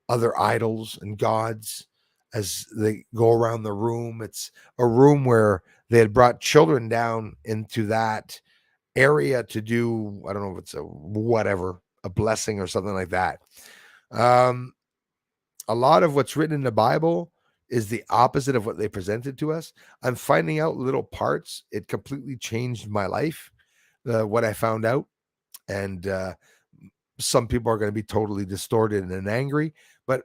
other idols and gods as they go around the room. It's a room where they had brought children down into that area to do, I don't know if it's a blessing or something like that. A lot of what's written in the Bible is the opposite of what they presented to us. I'm finding out little parts. It completely changed my life, what I found out. And some people are going to be totally distorted and angry, but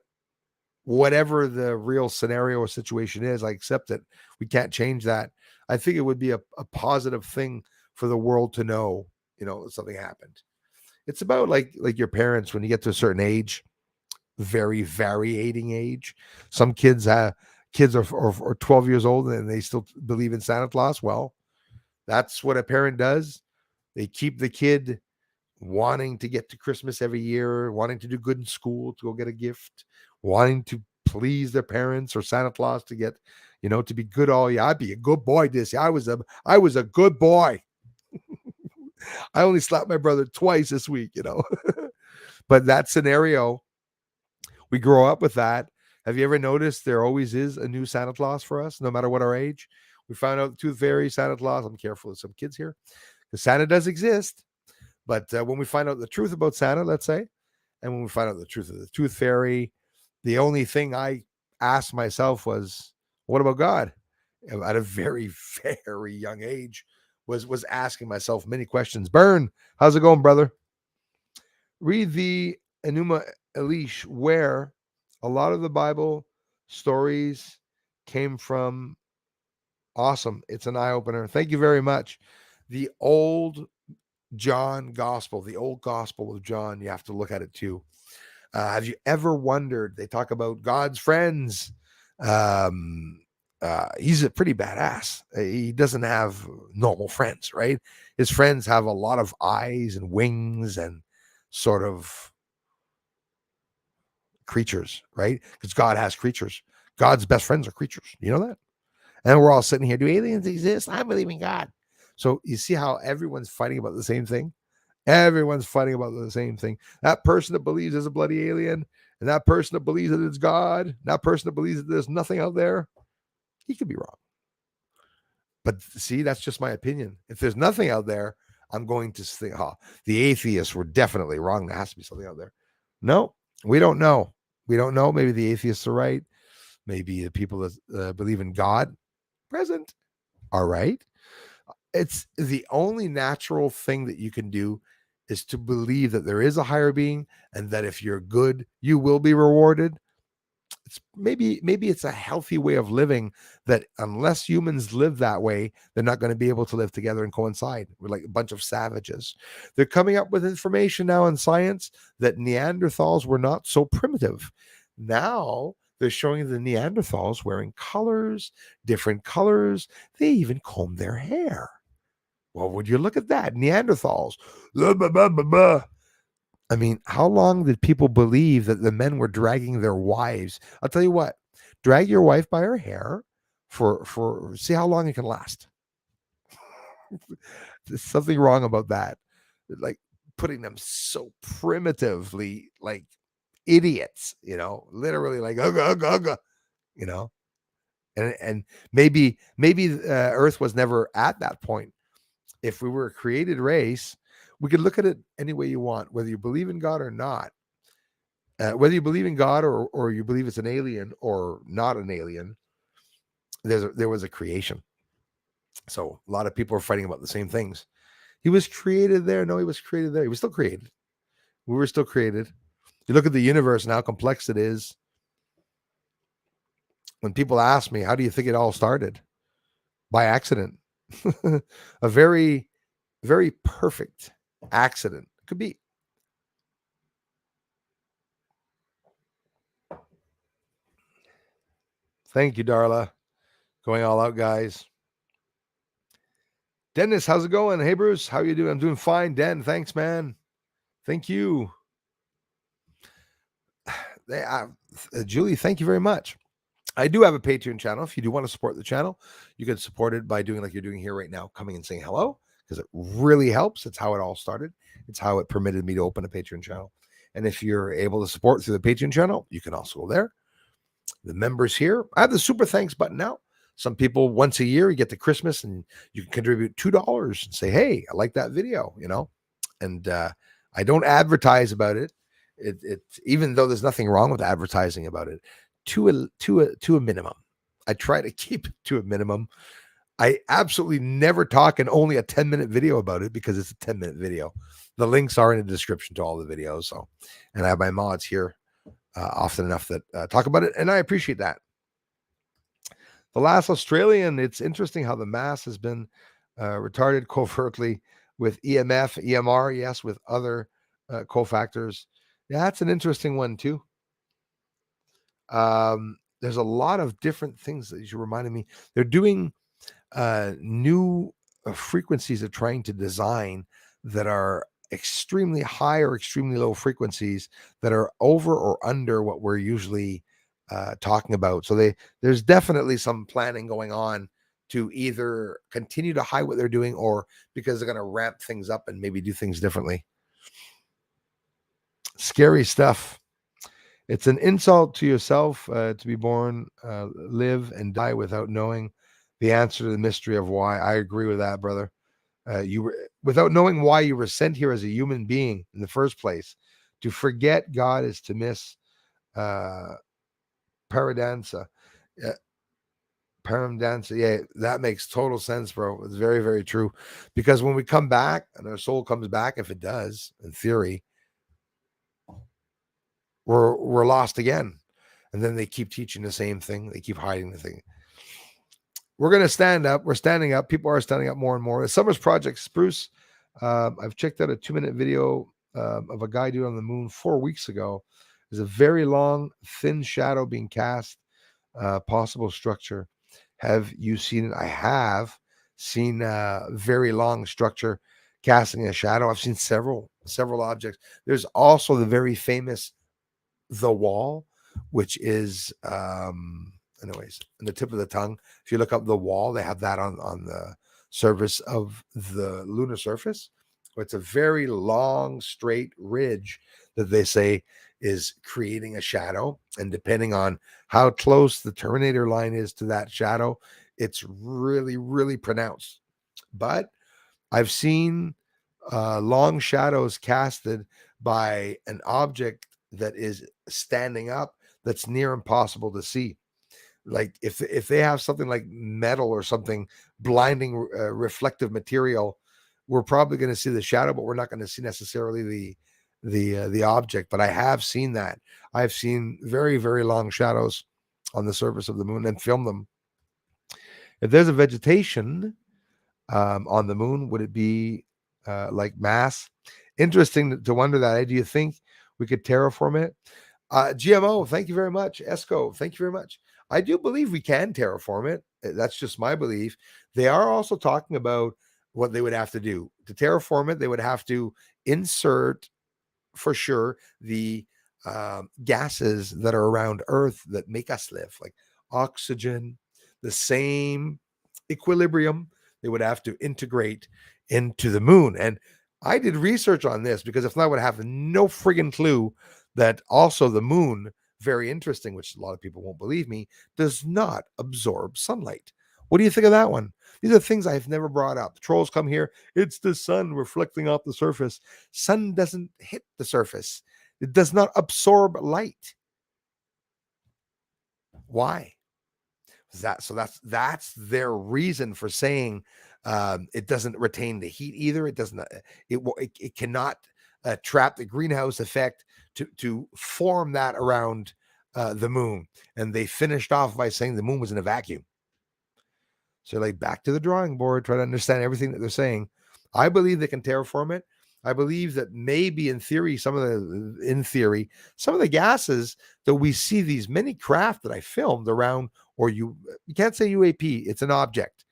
whatever the real scenario or situation is, I accept it. We can't change that. I think it would be a positive thing for the world to know, something happened. It's about like your parents when you get to a certain age, very varying age. Some kids are 12 years old and they still believe in Santa Claus. Well, that's what a parent does. They keep the kid wanting to get to Christmas every year, wanting to do good in school, to go get a gift, wanting to please their parents or Santa Claus to get, to be good all year. I'd be a good boy this year. I was a good boy. I only slapped my brother twice this week, But that scenario, we grow up with that. Have you ever noticed there always is a new Santa Claus for us, no matter what our age? We found out the Tooth Fairy, Santa Claus. I'm careful with some kids here because Santa does exist. But when we find out the truth about Santa, let's say, and when we find out the truth of the Tooth Fairy, the only thing I asked myself was, what about God? At a very, very young age, was asking myself many questions. Burn, how's it going, brother? Read the Enuma Elish, where a lot of the Bible stories came from. Awesome. It's an eye-opener. Thank you very much. The old John gospel, the old gospel of John, you have to look at it too. Have you ever wondered, they talk about God's friends. He's a pretty badass. He doesn't have normal friends, right? His friends have a lot of eyes and wings and sort of creatures, right? Because God has creatures. God's best friends are creatures. You know that? And we're all sitting here, do aliens exist? I believe in God. So you see how everyone's fighting about the same thing? Everyone's fighting about the same thing. That person that believes there's a bloody alien, and that person that believes that it's God, and that person that believes that there's nothing out there, he could be wrong. But see, that's just my opinion. If there's nothing out there, I'm going to think, the atheists were definitely wrong. There has to be something out there. No, we don't know. We don't know. Maybe the atheists are right. Maybe the people that believe in God present are right. It's the only natural thing that you can do is to believe that there is a higher being and that if you're good, you will be rewarded. It's maybe it's a healthy way of living that unless humans live that way, they're not going to be able to live together and coincide. We're like a bunch of savages. They're coming up with information now in science that Neanderthals were not so primitive. Now they're showing the Neanderthals wearing colors, different colors. They even comb their hair. Well, would you look at that? Neanderthals. Blah, blah, blah, blah, blah. I mean, how long did people believe that the men were dragging their wives? I'll tell you what, drag your wife by her hair for see how long it can last. There's something wrong about that. Like putting them so primitively, like idiots, literally like, ugga, ugga, ugga, you know, and maybe Earth was never at that point. If we were a created race, we could look at it any way you want, whether you believe in God or not. Whether you believe in God or you believe it's an alien or not an alien, there was a creation. So a lot of people are fighting about the same things. He was created there. No, he was created there. He was still created. We were still created. You look at the universe and how complex it is. When people ask me, how do you think it all started? By accident. A very, very perfect accident. Could be. Thank you, Darla. Going all out, guys. Dennis, how's it going? Hey, Bruce, how you doing? I'm doing fine, Den. Thanks, man. Thank you. Julie, thank you very much. I do have a Patreon channel. If you do want to support the channel, you can support it by doing like you're doing here right now, coming and saying hello, because it really helps. It's how it all started. It's how it permitted me to open a Patreon channel. And if you're able to support through the Patreon channel, you can also go there. The members here, I have the super thanks button now. Some people, once a year, you get to Christmas and you can contribute $2 and say, hey, I like that video, and I don't advertise about it. It even though there's nothing wrong with advertising about it, to a minimum. I try to keep it to a minimum. I absolutely never talk in only a 10-minute video about it because it's a 10-minute video. The links are in the description to all the videos. So, and I have my mods here often enough that talk about it, and I appreciate that. The last Australian, it's interesting how the mass has been retarded covertly with EMF, EMR, yes, with other cofactors. Yeah, that's an interesting one too. There's a lot of different things that you reminded me. They're doing new frequencies they're trying to design that are extremely high or extremely low frequencies that are over or under what we're usually talking about. So there's definitely some planning going on to either continue to hide what they're doing or because they're going to ramp things up and maybe do things differently. Scary stuff. It's an insult to yourself to be born, live, and die without knowing the answer to the mystery of why. I agree with that, brother. You were without knowing why you were sent here as a human being in the first place. To forget God is to miss paradanza. Paradanza. Yeah, that makes total sense, bro. It's very, very true. Because when we come back and our soul comes back, if it does, in theory, we're lost again. And then they keep teaching the same thing. They keep hiding the thing. We're going to stand up. We're standing up. People are standing up more and more. The Summers Project Spruce. I've checked out a 2-minute video of a guy doing on the moon 4 weeks ago. There's a very long, thin shadow being cast. Possible structure. Have you seen it? I have seen a very long structure casting a shadow. I've seen several objects. There's also the very famous The Wall, which is anyways, on the tip of the tongue. If you look up The Wall, they have that on the surface of the lunar surface. It's a very long, straight ridge that they say is creating a shadow. And depending on how close the terminator line is to that shadow, it's really, really pronounced. But I've seen long shadows casted by an object that is standing up that's near impossible to see. Like if they have something like metal or something blinding reflective material, we're probably going to see the shadow, but we're not going to see necessarily the object. But I have seen that. I've seen very, very long shadows on the surface of the moon and filmed them. If there's a vegetation on the moon, would it be like mass? Interesting to wonder that. Do you think we could terraform it? GMO, thank you very much. Esco, thank you very much. I do believe we can terraform it. That's just my belief. They are also talking about what they would have to do to terraform it. They would have to insert, for sure, the gases that are around Earth that make us live, like oxygen, the same equilibrium they would have to integrate into the moon. And I did research on this because if not, I would have no friggin' clue that also the moon, very interesting, which a lot of people won't believe me, does not absorb sunlight. What do you think of that one? These are things I've never brought up. The trolls come here. It's the sun reflecting off the surface. Sun doesn't hit the surface. It does not absorb light. Why? That's their reason for saying it doesn't retain the heat either. It doesn't. It cannot trap the greenhouse effect to form that around the moon. And they finished off by saying the moon was in a vacuum. So like back to the drawing board, try to understand everything that they're saying. I believe they can terraform it. I believe that maybe in theory, some of the gases that we see, these many craft that I filmed around, or you can't say UAP, it's an object.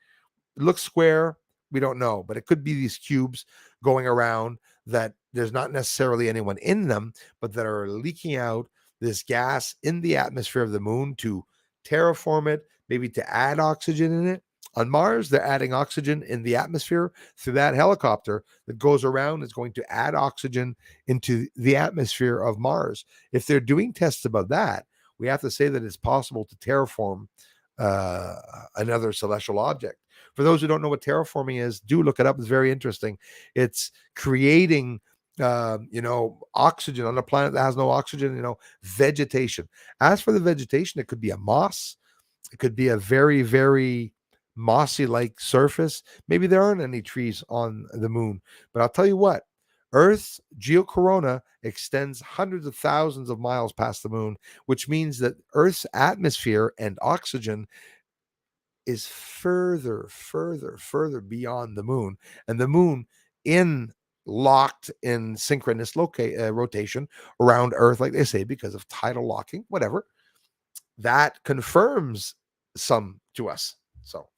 It looks square. We don't know, but it could be these cubes going around that there's not necessarily anyone in them, but that are leaking out this gas in the atmosphere of the moon to terraform it, maybe to add oxygen in it. On Mars, they're adding oxygen in the atmosphere through that helicopter that goes around is going to add oxygen into the atmosphere of Mars. If they're doing tests about that, we have to say that it's possible to terraform another celestial object. For those who don't know what terraforming is, do look it up. It's very interesting. It's creating oxygen on a planet that has no oxygen, vegetation. As for the vegetation, it could be a moss. It could be a very, very mossy like surface. Maybe there aren't any trees on the moon, but I'll tell you what, Earth's geocorona extends hundreds of thousands of miles past the moon, which means that Earth's atmosphere and oxygen is further, further, further beyond the moon, and the moon in locked in synchronous rotation around Earth, like they say, because of tidal locking, whatever. That confirms some to us. So,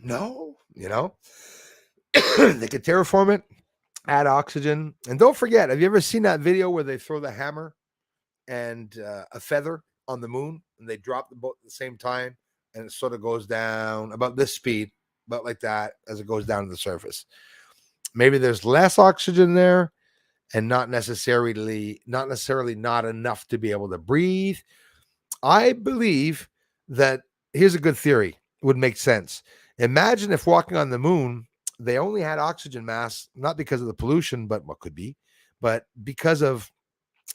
no, they could terraform it, add oxygen, and don't forget. Have you ever seen that video where they throw the hammer and a feather on the moon, and they drop the boat at the same time, and it sort of goes down about this speed, about like that, as it goes down to the surface? Maybe there's less oxygen there, and not necessarily not enough to be able to breathe. I believe that here's a good theory. It would make sense. Imagine if walking on the moon, they only had oxygen masks, not because of the pollution, but what could be, but because of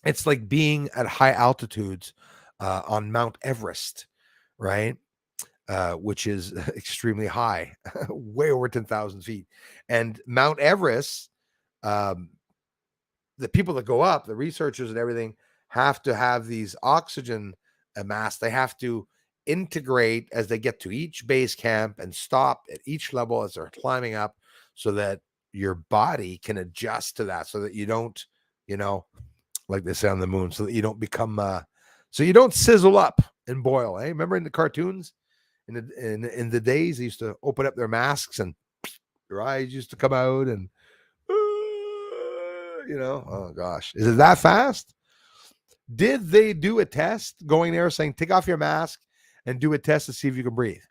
it's like being at high altitudes on Mount Everest, right? Which is extremely high, way over 10,000 feet. And Mount Everest, um, the people that go up, the researchers and everything, have to have these oxygen masks. They have to integrate as they get to each base camp and stop at each level as they're climbing up, so that your body can adjust to that, so that you don't, like they say on the moon, so that you don't become, so you don't sizzle up and boil. Remember in the cartoons, in the days, they used to open up their masks and your eyes used to come out and, oh gosh, is it that fast? Did they do a test going there saying, take off your mask and do a test to see if you can breathe?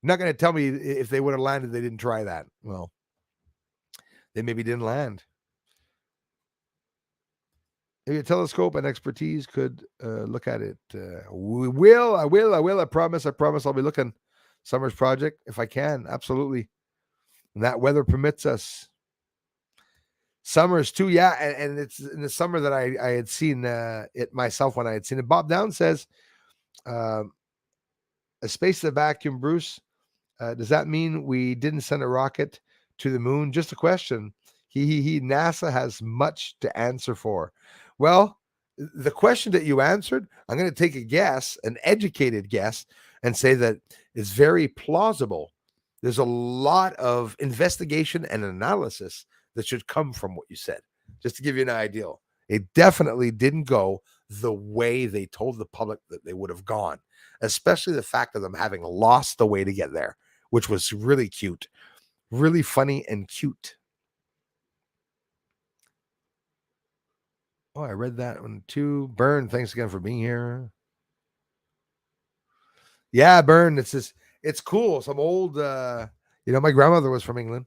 You're not going to tell me if they would have landed, they didn't try that. Well, they maybe didn't land. Maybe a telescope and expertise could look at it. We will. I will. I promise. I'll be looking. Summer's project, if I can. Absolutely. And that weather permits us. Summers too, yeah, and it's in the summer that I had seen it myself when I had seen it. Bob Down says, a space in a vacuum, Bruce. Does that mean we didn't send a rocket to the moon? Just a question. NASA has much to answer for. Well, the question that you answered, I'm going to take a guess, an educated guess, and say that it's very plausible. There's a lot of investigation and analysis that should come from what you said. Just to give you an idea, it definitely didn't go the way they told the public that they would have gone, especially the fact of them having lost the way to get there, which was really cute, really funny and cute. Oh, I read that one too. Burn, thanks again for being here. Yeah, Burn, it's cool. Some old, my grandmother was from England.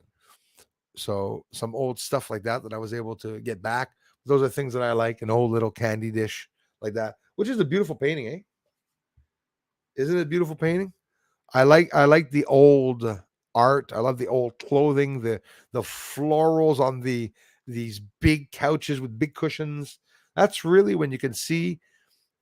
So some old stuff like that I was able to get back. Those are things that I like, an old little candy dish like that, which is a beautiful painting, eh? Isn't it a beautiful painting? I like the old art. I love the old clothing, the florals on these big couches with big cushions. That's really when you can see,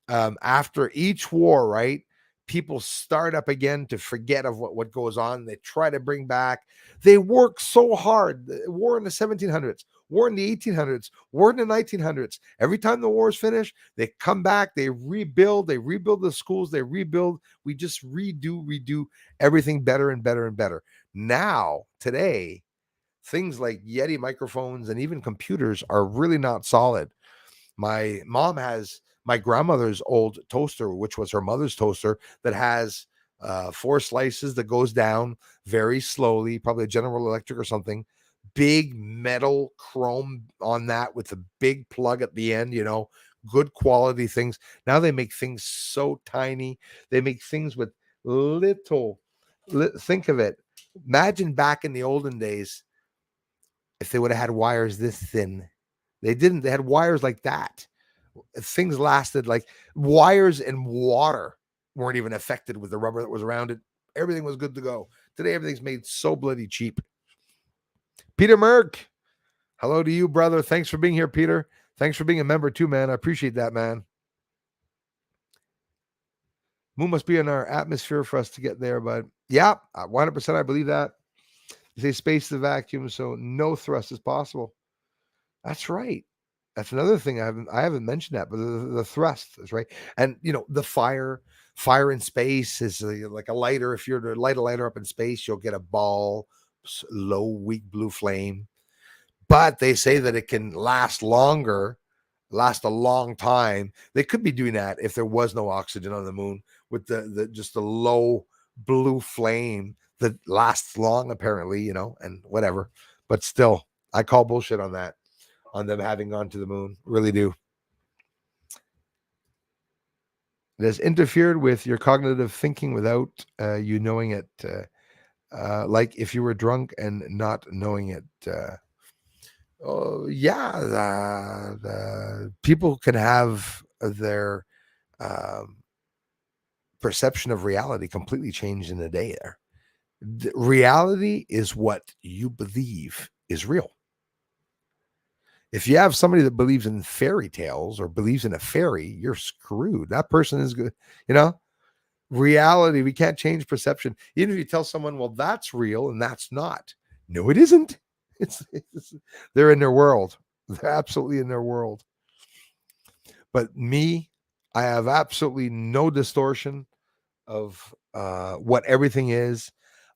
after each war, right? People start up again to forget of what goes on. They try to bring back. They work so hard. War in the 1700s, war in the 1800s, war in the 1900s. Every time the war is finished, they come back. They rebuild. They rebuild the schools. They rebuild. We just redo everything better and better and better. Now, today, things like Yeti microphones and even computers are really not solid. My mom has my grandmother's old toaster, which was her mother's toaster, that has 4 slices that goes down very slowly, probably a General Electric or something. Big metal chrome on that with a big plug at the end, good quality things. Now they make things so tiny. They make things with think of it. Imagine back in the olden days if they would have had wires this thin. They didn't. They had wires like that. Things lasted like wires and water weren't even affected with the rubber that was around it. Everything was good to go. Today, everything's made so bloody cheap. Peter Merck, hello to you, brother. Thanks for being here, Peter. Thanks for being a member too, man. I appreciate that, man. Moon must be in our atmosphere for us to get there, but yeah, 100% I believe that. They say space is a vacuum, so no thrust is possible. That's right. That's another thing I haven't mentioned that, but the thrust is right. And the fire in space is like a lighter. If you're to light a lighter up in space, you'll get a ball, low, weak blue flame. But they say that it can last longer, last a long time. They could be doing that if there was no oxygen on the moon with the just the low blue flame that lasts long, apparently, and whatever. But still, I call bullshit on that, on them having gone to the moon. Really do. It has interfered with your cognitive thinking without you knowing it. Like if you were drunk and not knowing it. Oh yeah, people can have their um, perception of reality completely changed in a day. There, reality is what you believe is real. If you have somebody that believes in fairy tales or believes in a fairy, you're screwed. That person is good. Reality, we can't change perception. Even if you tell someone, well, that's real and that's not. No, it isn't. They're in their world. They're absolutely in their world. But me, I have absolutely no distortion of what everything is.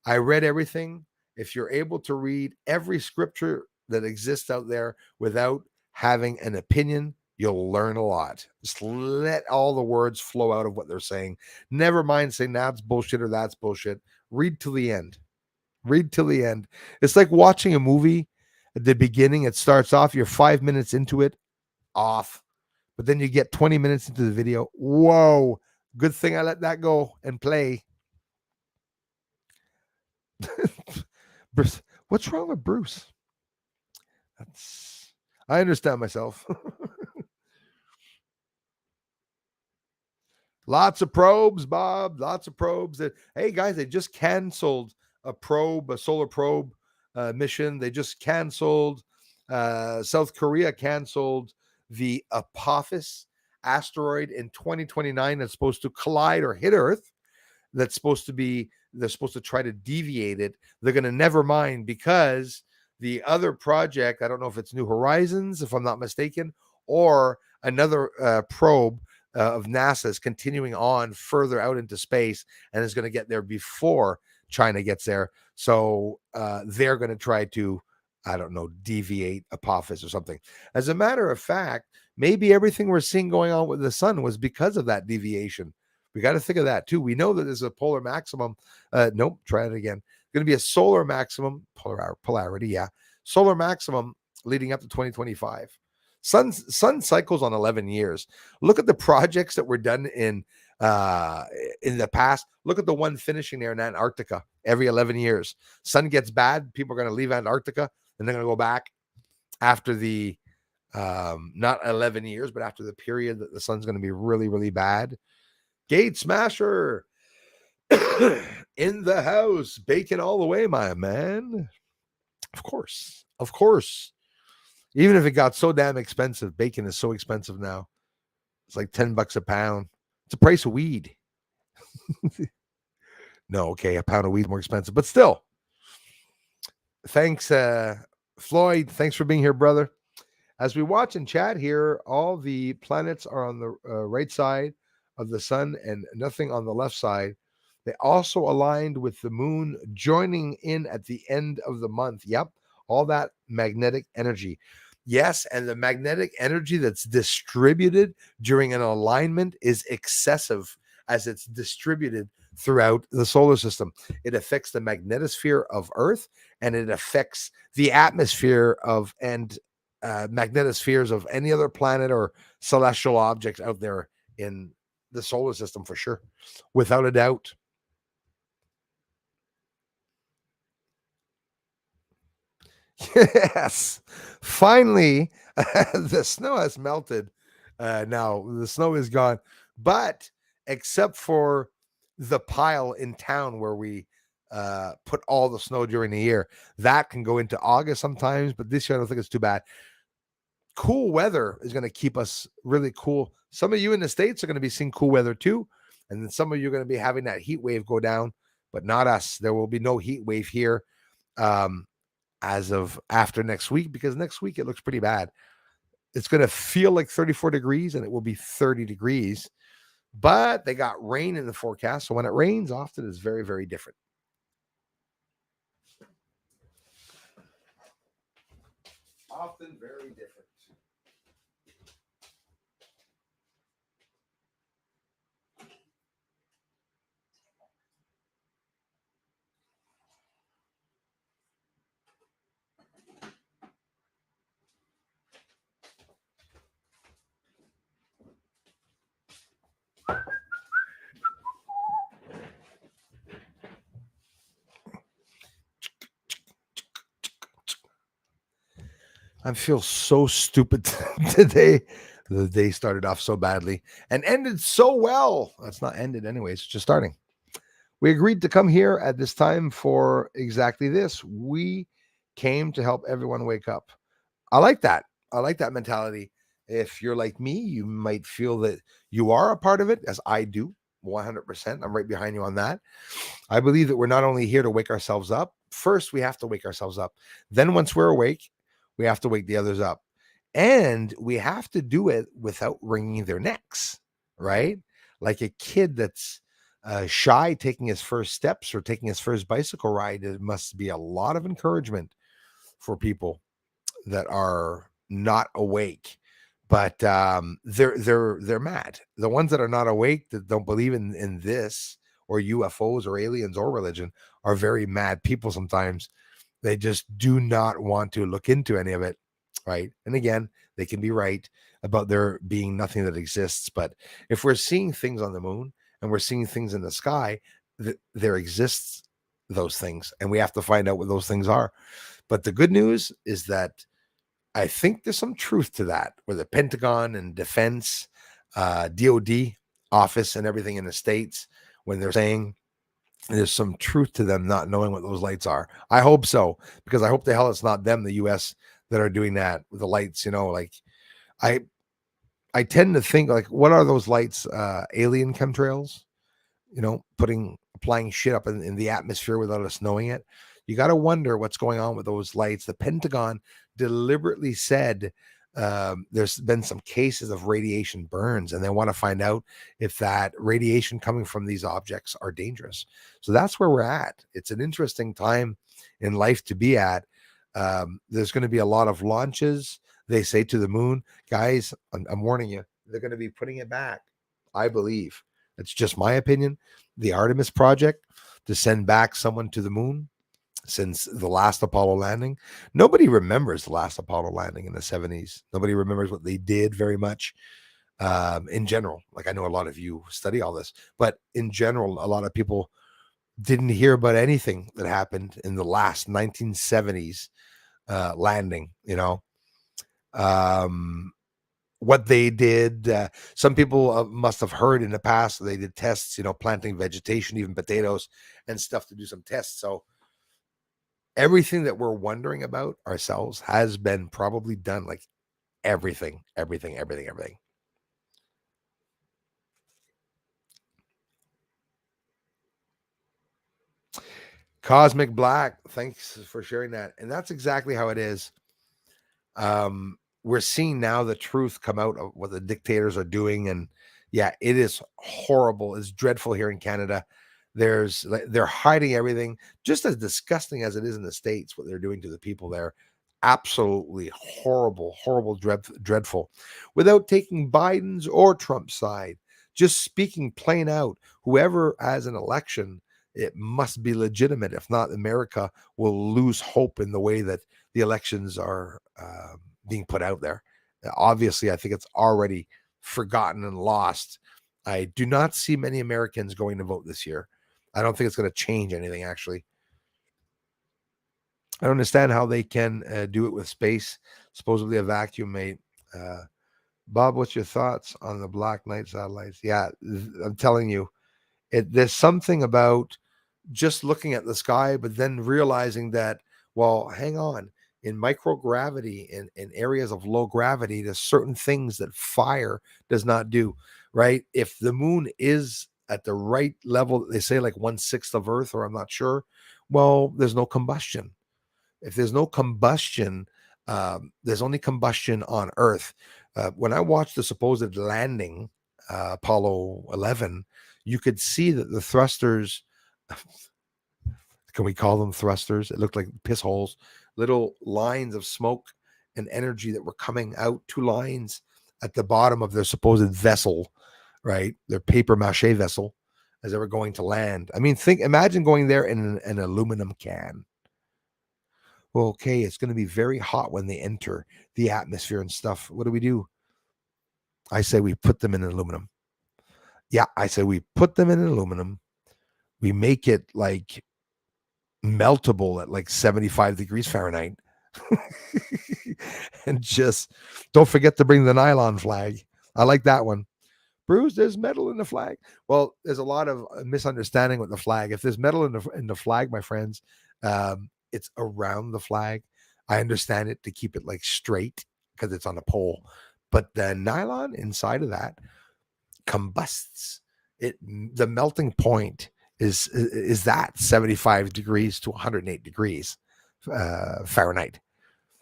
I read everything. If you're able to read every scripture that exists out there without having an opinion, you'll learn a lot. Just let all the words flow out of what they're saying. Never mind saying that's bullshit or that's bullshit. Read till the end. Read till the end. It's like watching a movie. At the beginning, it starts off, you're 5 minutes into it, off. But then you get 20 minutes into the video. Whoa, good thing I let that go and play. Bruce, what's wrong with Bruce? I understand myself. Lots of probes, Bob. Lots of probes. Hey, guys, they just canceled a solar probe mission. They just canceled. South Korea canceled the Apophis asteroid in 2029 that's supposed to collide or hit Earth. They're supposed to try to deviate it. They're going to never mind because the other project, I don't know if it's New Horizons, if I'm not mistaken, or another probe of NASA is continuing on further out into space and is going to get there before China gets there. So they're going to try to, I don't know, deviate Apophis or something. As a matter of fact, maybe everything we're seeing going on with the sun was because of that deviation. We got to think of that too. We know that there's a polar maximum. Nope, try it again. Going to be a solar maximum, polarity, yeah. Solar maximum leading up to 2025. Sun cycles on 11 years. Look at the projects that were done in the past. Look at the one finishing there in Antarctica every 11 years. Sun gets bad. People are going to leave Antarctica and they're going to go back after the not 11 years, but after the period that the sun's going to be really, really bad. Gate Smasher in the house, bacon all the way, my man. Of course. Even if it got so damn expensive, bacon is so expensive now. It's like $10 a pound. It's the price of weed. No, okay, a pound of weed more expensive, but still. Thanks, Floyd. Thanks for being here, brother. As we watch and chat here, all the planets are on the right side of the sun and nothing on the left side. They also aligned with the moon joining in at the end of the month. Yep, all that magnetic energy. Yes, and the magnetic energy that's distributed during an alignment is excessive as it's distributed throughout the solar system. It affects the magnetosphere of Earth and it affects the atmosphere of and magnetospheres of any other planet or celestial objects out there in the solar system for sure, without a doubt. Yes, finally, the snow has melted. Now the snow is gone, but except for the pile in town where we put all the snow during the year, that can go into August sometimes. But this year, I don't think it's too bad. Cool weather is going to keep us really cool. Some of you in the States are going to be seeing cool weather too. And then some of you are going to be having that heat wave go down, but not us. There will be no heat wave here as of after next week, because next week it looks pretty bad. It's going to feel like 34 degrees and it will be 30 degrees, but they got rain in the forecast. So when it rains, often it's very, very different. Often very different. I feel so stupid today. The day started off so badly and ended so well. That's not ended anyways, just starting. We agreed to come here at this time for exactly this. We came to help everyone wake up. I like that. I like that mentality. If you're like me, you might feel that you are a part of it, as I do, 100%. I'm right behind you on that. I believe that we're not only here to wake ourselves up. First, we have to wake ourselves up. Then, once we're awake, we have to wake the others up. And we have to do it without wringing their necks, right? Like a kid that's shy taking his first steps or taking his first bicycle ride. It must be a lot of encouragement for people that are not awake, but they're mad. The ones that are not awake, that don't believe in this or UFOs or aliens or religion, are very mad people sometimes. They just do not want to look into any of it, right? And again, they can be right about there being nothing that exists, but if we're seeing things on the moon and we're seeing things in the sky, there exists those things, and we have to find out what those things are. But the good news is that I think there's some truth to that, where the Pentagon and Defense, DOD office, and everything in the States, when they're saying there's some truth to them not knowing what those lights are. I hope so, because I hope the hell it's not them, the US, that are doing that with the lights. Like I I tend to think, like, what are those lights? Alien chemtrails, applying shit up in the atmosphere without us knowing it. You got to wonder what's going on with those lights. The Pentagon deliberately said there's been some cases of radiation burns, and they want to find out if that radiation coming from these objects are dangerous. So that's where we're at. It's an interesting time in life to be at. There's going to be a lot of launches, they say, to the moon. Guys, I'm warning you, they're going to be putting it back, I believe. It's just my opinion. The Artemis project, to send back someone to the moon since the last Apollo landing. Nobody remembers the last Apollo landing in the 70s. Nobody remembers what they did very much. In general, like, I know a lot of you study all this, but in general, a lot of people didn't hear about anything that happened in the last 1970s landing. Um, what they did. Some people must have heard in the past they did tests, planting vegetation, even potatoes and stuff, to do some tests. So everything that we're wondering about ourselves has been probably done. Like everything, everything, everything, everything. Cosmic Black, thanks for sharing that. And that's exactly how it is. We're seeing now the truth come out of what the dictators are doing, and yeah, it is horrible. It's dreadful here in Canada. They're hiding everything, just as disgusting as it is in the States, what they're doing to the people there. Absolutely horrible, horrible, dreadful. Without taking Biden's or Trump's side, just speaking plain out, whoever has an election, it must be legitimate. If not, America will lose hope in the way that the elections are being put out there. Obviously, I think it's already forgotten and lost. I do not see many Americans going to vote this year. I don't think it's going to change anything, actually. I don't understand how they can do it with space. Supposedly a vacuum may Bob, what's your thoughts on the Black Knight satellites? Yeah, I'm telling you, there's something about just looking at the sky, but then realizing that, well, hang on, in microgravity, in areas of low gravity, there's certain things that fire does not do, right? If the moon is at the right level, they say like 1/6 of Earth, or I'm not sure, well, there's no combustion. If there's no combustion, there's only combustion on Earth. When I watched the supposed landing, Apollo 11, you could see that the thrusters, can we call them thrusters? It looked like piss holes, little lines of smoke and energy that were coming out, two lines at the bottom of their supposed vessel, right? Their paper mache vessel as they were going to land. I mean, imagine going there in an aluminum can. Well, okay, it's going to be very hot when they enter the atmosphere and stuff. What do? I say we put them in aluminum. Yeah, I say we put them in aluminum. We make it like meltable at like 75 degrees Fahrenheit. And just don't forget to bring the nylon flag. I like that one. Bruce, there's metal in the flag. Well, there's a lot of misunderstanding with the flag. If there's metal in the flag, my friends, it's around the flag. I understand it to keep it like straight because it's on a pole, but the nylon inside of that combusts. The melting point is that 75 degrees to 108 degrees Fahrenheit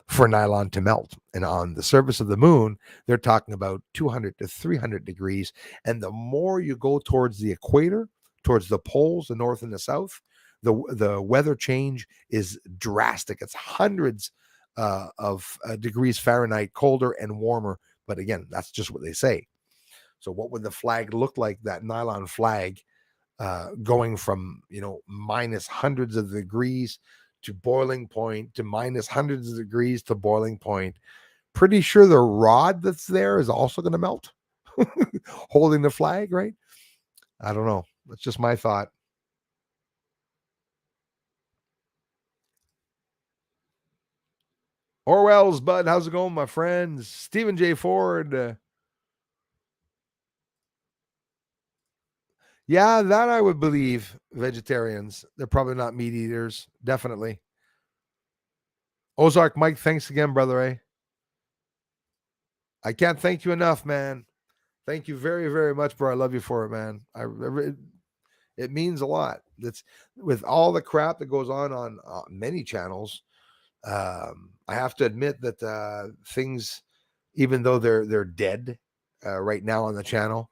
for nylon to melt. And on the surface of the moon, they're talking about 200 to 300 degrees. And the more you go towards the equator, towards the poles, the north and the south, the weather change is drastic. It's hundreds of degrees Fahrenheit colder and warmer. But again, that's just what they say. So what would the flag look like, that nylon flag, going from, minus hundreds of degrees to boiling point to minus hundreds of degrees to boiling point? Pretty sure the rod that's there is also going to melt, holding the flag, right? I don't know. That's just my thought. Orwell's, bud. How's it going, my friends? Stephen J. Ford. Yeah, that I would believe. Vegetarians. They're probably not meat eaters. Definitely. Ozark Mike, thanks again, brother. I can't thank you enough, man. Thank you very, very much, bro. I love you for it, man. It means a lot. That's with all the crap that goes on many channels. I have to admit that things, even though they're dead right now on the channel,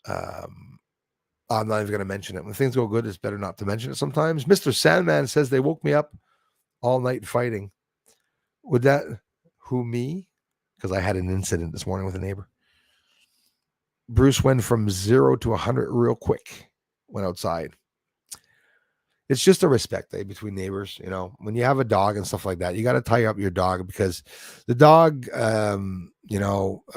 I'm not even going to mention it. When things go good, it's better not to mention it. Sometimes Mr. Sandman says they woke me up all night fighting. Would that who me? Because I had an incident this morning with a neighbor. Bruce went from 0 to 100 real quick. Went outside. It's just a respect between neighbors. When you have a dog and stuff like that, you got to tie up your dog, because the dog, a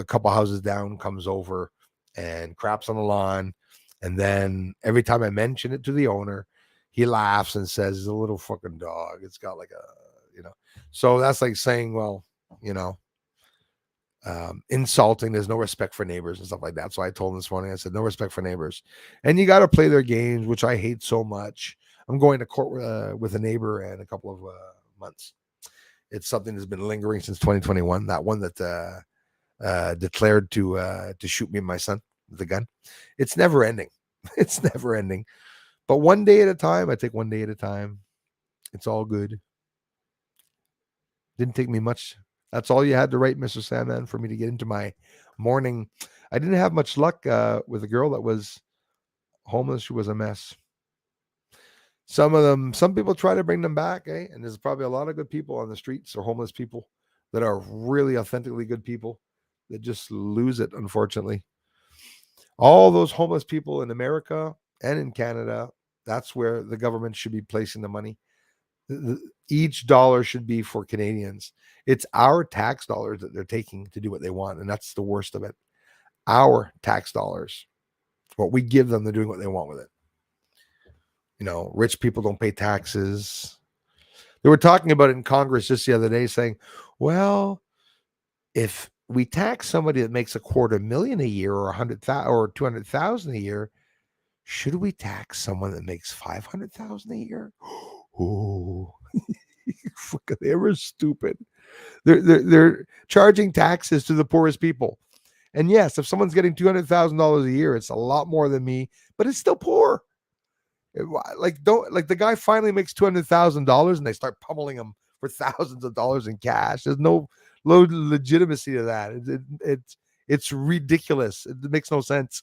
couple houses down, comes over and craps on the lawn. And then every time I mention it to the owner, he laughs and says, "It's a little fucking dog. It's got like a. So that's like saying, well, insulting. There's no respect for neighbors and stuff like that. So I told him this morning, I said, no respect for neighbors. And you got to play their games, which I hate so much. I'm going to court with a neighbor in a couple of months. It's something that's been lingering since 2021. That one that declared to shoot me and my son with a gun. It's never ending. It's never ending. But one day at a time, I take one day at a time. It's all good. Didn't take me much. That's all you had to write, Mr. Sandman, for me to get into my morning. I didn't have much luck with a girl that was homeless. She was a mess. Some people try to bring them back, and there's probably a lot of good people on the streets, or homeless people that are really authentically good people that just lose it, unfortunately. All those homeless people in America and in Canada, that's where the government should be placing the money. Each dollar should be for Canadians. It's our tax dollars that they're taking to do what they want, and that's the worst of it. Our tax dollars, what we give them, they're doing what they want with it. Rich people don't pay taxes. They were talking about it in Congress just the other day, saying, well, if we tax somebody that makes $250,000 a year or 100,000 or 200,000 a year, should we tax someone that makes 500,000 a year? Oh, they were stupid. They're charging taxes to the poorest people. And yes, if someone's getting $200,000 a year, it's a lot more than me, but it's still poor. Like the guy finally makes $200,000 and they start pummeling him for thousands of dollars in cash. There's no legitimacy to that. It's ridiculous. It makes no sense.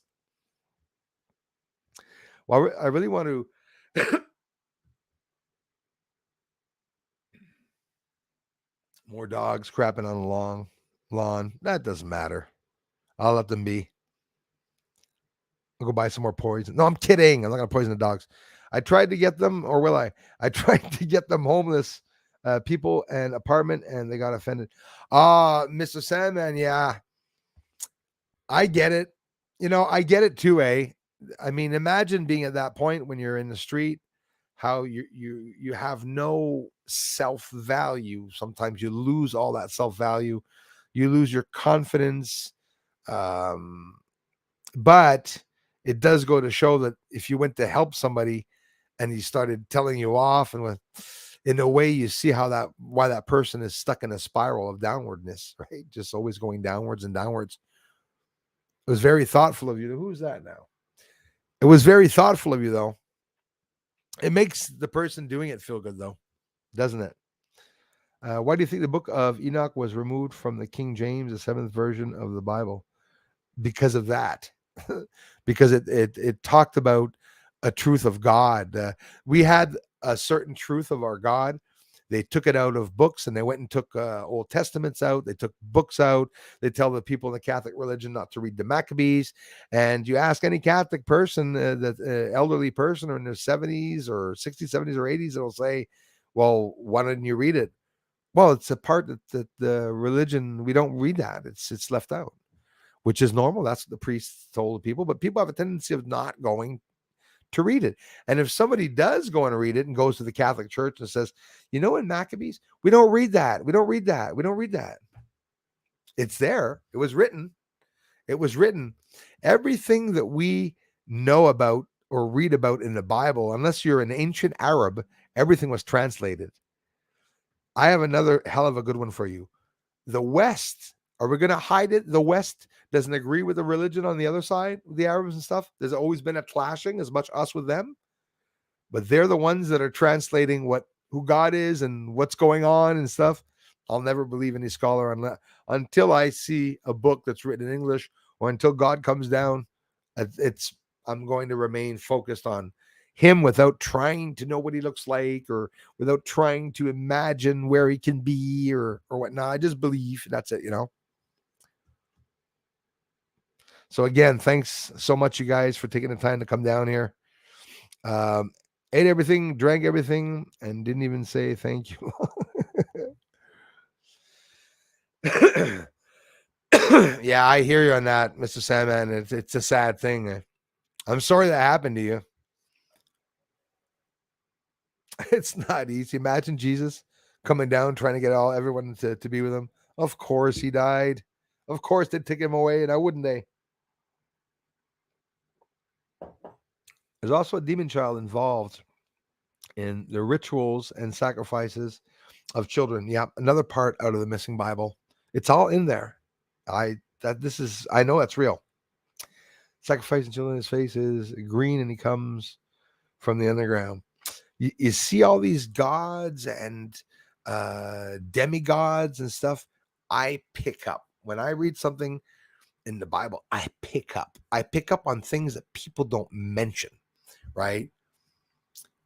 Well, I really want to more dogs crapping on the lawn. That doesn't matter. I'll let them be. I'll go buy some more poison. No, I'm kidding. I'm not gonna poison the dogs. I tried to get them, or will I? I tried to get them homeless people an apartment, and they got offended. Mr. Sandman, yeah, I get it. I get it too. I mean, imagine being at that point when you're in the street, how you have no self-value. Sometimes you lose all that self-value. You lose your confidence. But it does go to show that if you went to help somebody and he started telling you off, and in a way you see why that person is stuck in a spiral of downwardness, right? Just always going downwards and downwards. It was very thoughtful of you. Who's that now? It was very thoughtful of you, though. It makes the person doing it feel good, though, doesn't it? Why do you think the book of Enoch was removed from the King James, the 7th version of the Bible? Because of that. Because it talked about a truth of God. We had a certain truth of our God. They took it out of books, and they went and took Old Testaments out. They took books out. They tell the people in the Catholic religion not to read the Maccabees. And you ask any Catholic person, that elderly person or in their 70s or 60s, 70s or 80s, it'll say, well, why didn't you read it? Well, it's a part that the religion, we don't read that. It's left out, which is normal. That's what the priests told people. But people have a tendency of not going to read it. And if somebody does go and read it and goes to the Catholic Church and says, in Maccabees, we don't read that. We don't read that. We don't read that. It's there. It was written. It was written. Everything that we know about or read about in the Bible, unless you're an ancient Arab, everything was translated. I have another hell of a good one for you. The West, are we going to hide it? The West doesn't agree with the religion on the other side, the Arabs and stuff. There's always been a clashing, as much us with them. But they're the ones that are translating who God is and what's going on and stuff. I'll never believe any scholar until I see a book that's written in English, or until God comes down. I'm going to remain focused on him without trying to know what he looks like, or without trying to imagine where he can be or whatnot. I just believe. That's it, So again, thanks so much, you guys, for taking the time to come down here. Ate everything, drank everything, and didn't even say thank you. Yeah, I hear you on that, Mr. Sandman. It's a sad thing. I'm sorry that happened to you. It's not easy. Imagine Jesus coming down, trying to get everyone to be with him. Of course he died. Of course they'd take him away, now wouldn't they? There's also a demon child involved in the rituals and sacrifices of children. Yeah, another part out of the missing Bible. It's all in there. I know that's real. Sacrificing children, his face is green and he comes from the underground. You see all these gods and demigods and stuff. I pick up when I read something in the Bible. I pick up on things that people don't mention, right?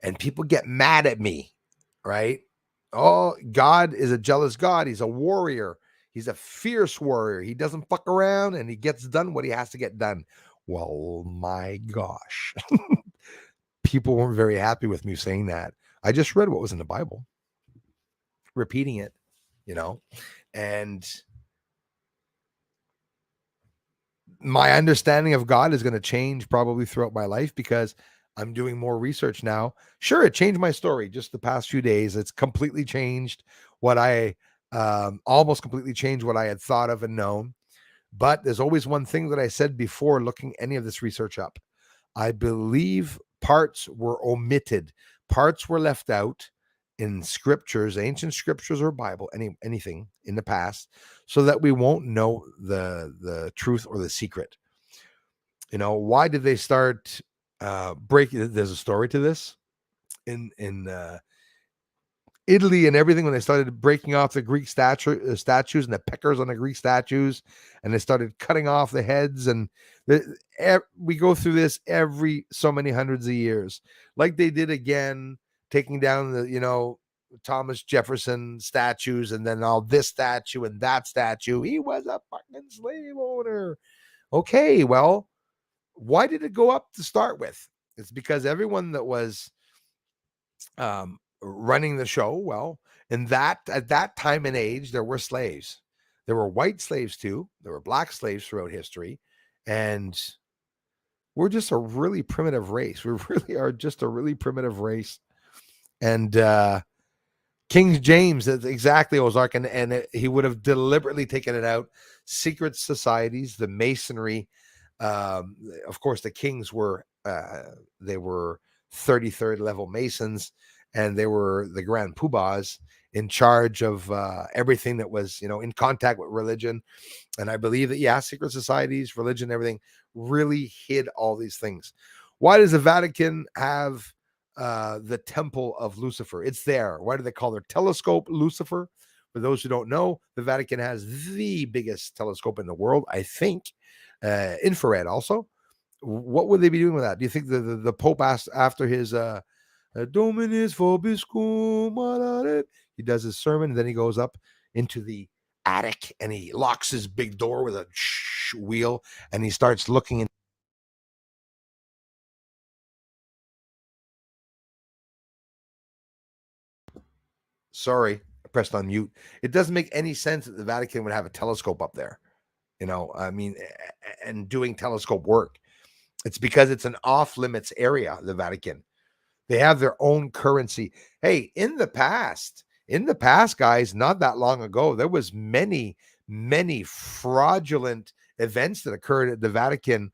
And people get mad at me, right? Oh, God is a jealous God. He's a warrior. He's a fierce warrior. He doesn't fuck around, and he gets done what he has to get done. Well, my gosh. People weren't very happy with me saying that. I just read what was in the Bible, repeating it, and my understanding of God is going to change probably throughout my life, because I'm doing more research now. Sure, it changed my story just the past few days. It's completely changed what I almost completely changed what I had thought of and known. But there's always one thing that I said before looking any of this research up. I believe parts were omitted, parts were left out in scriptures, ancient scriptures or Bible, anything in the past, so that we won't know the truth or the secret. You know, why did they start breaking? There's a story to this in Italy and everything, when they started breaking off the Greek statues and the peckers on the Greek statues, and they started cutting off the heads, and we go through this every so many hundreds of years, like they did again, taking down the Thomas Jefferson statues, and then all this statue and that statue. He was a fucking slave owner. Okay, well, why did it go up to start with? It's because everyone that was running the show, well, at that time and age, there were slaves. There were white slaves too. There were black slaves throughout history, and we're just a really primitive race. We really are just a really primitive race. And King James, that's exactly Ozark, and he would have deliberately taken it out. Secret societies, the Masonry. Of course, the kings were they were 33rd level Masons, and they were the Grand Poobahs in charge of everything that was, in contact with religion. And I believe that, secret societies, religion, everything really hid all these things. Why does the Vatican have the Temple of Lucifer? It's there. Why do they call their telescope Lucifer? For those who don't know, the Vatican has the biggest telescope in the world, I think, infrared also. What would they be doing with that? Do you think the Pope asked after his Dominus vobiscum, he does his sermon, and then he goes up into the attic and he locks his big door with a wheel, and he starts looking in. Sorry, I pressed on mute. It doesn't make any sense that the Vatican would have a telescope up there, I mean, and doing telescope work. It's because it's an off limits area, the Vatican. They have their own currency. Hey, in the past, guys, not that long ago, there was many fraudulent events that occurred at the Vatican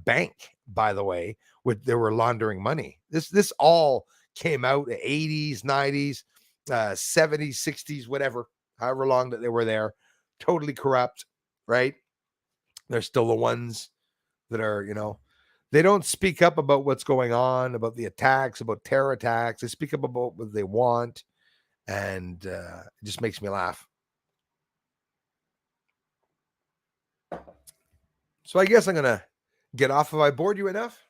bank, by the way, they were laundering money. This all came out in the 80s, 90s, 70s, 60s, whatever, however long that they were there. Totally corrupt, right? They're still the ones that are, they don't speak up about what's going on, about the attacks, about terror attacks. They speak up about what they want, and it just makes me laugh. So I guess I'm going to get off. Have I bored you enough?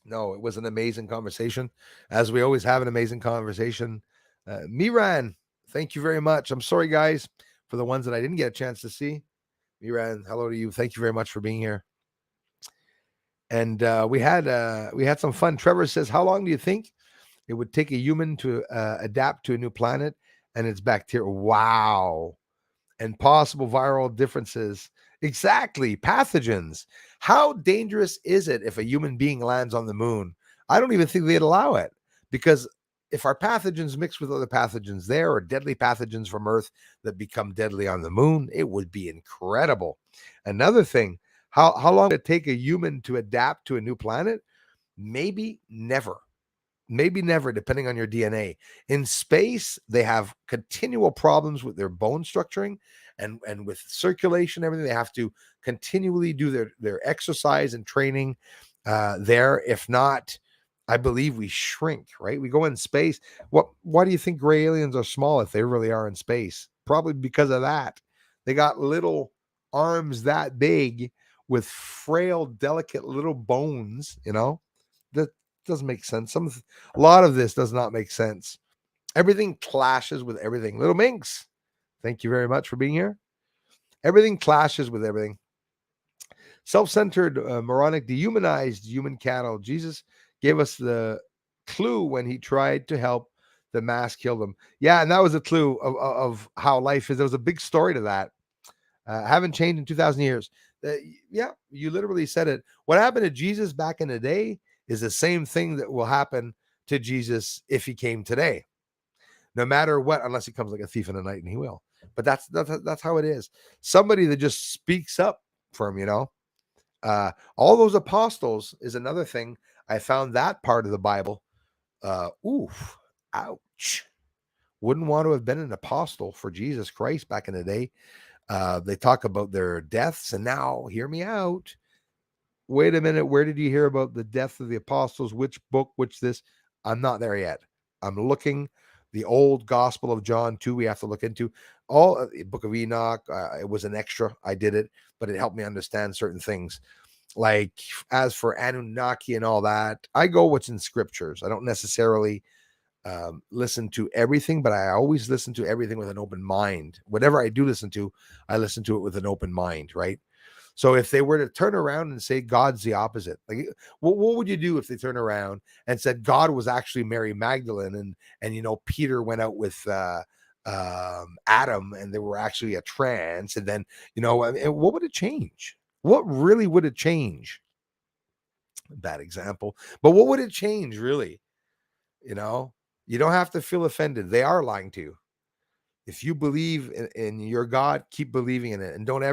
No, it was an amazing conversation, as we always have an amazing conversation. Miran, thank you very much. I'm sorry, guys, for the ones that I didn't get a chance to see. Miran, hello to you. Thank you very much for being here. And we had some fun. Trevor says, how long do you think it would take a human to adapt to a new planet and its bacteria? Wow. And possible viral differences. Exactly. Pathogens. How dangerous is it if a human being lands on the moon? I don't even think they'd allow it, because if our pathogens mix with other pathogens there, or deadly pathogens from Earth that become deadly on the moon, it would be incredible. Another thing, how long would it take a human to adapt to a new planet? Maybe never. Maybe never, depending on your DNA. In space, they have continual problems with their bone structuring and with circulation, everything. They have to continually do their exercise and training there. If not, I believe we shrink, right? We go in space. Why do you think gray aliens are small if they really are in space? Probably because of that. They got little arms that big with frail, delicate little bones, that doesn't make sense. A lot of this does not make sense. Everything clashes with everything. Little Minx, thank you very much for being here. Everything clashes with everything. Self-centered, moronic, dehumanized human cattle. Jesus gave us the clue when he tried to help the mass kill them. Yeah, and that was a clue of how life is. There was a big story to that. Haven't changed in 2,000 years. Yeah, you literally said it. What happened to Jesus back in the day is the same thing that will happen to Jesus if he came today. no matter what, unless he comes like a thief in the night, and he will. But that's how it is. Somebody that just speaks up for him, all those apostles is another thing. I found that part of the Bible. Oof, ouch. Wouldn't want to have been an apostle for Jesus Christ back in the day. They talk about their deaths, and now hear me out. Wait a minute, where did you hear about the death of the apostles? Which book, which this? I'm not there yet. I'm looking. The old Gospel of John, too, we have to look into. All Book of Enoch, it was an extra. I did it, but it helped me understand certain things. Like, as for Anunnaki and all that, I go what's in scriptures. I don't necessarily listen to everything, but I always listen to everything with an open mind. Whatever I do listen to, I listen to it with an open mind, right? So if they were to turn around and say God's the opposite, like what would you do if they turn around and said God was actually Mary Magdalene, and Peter went out with Adam, and they were actually a trance, and then what would it change? What really would it change? Bad example, but what would it change really? You don't have to feel offended. They are lying to you. If you believe in your God, keep believing in it, and don't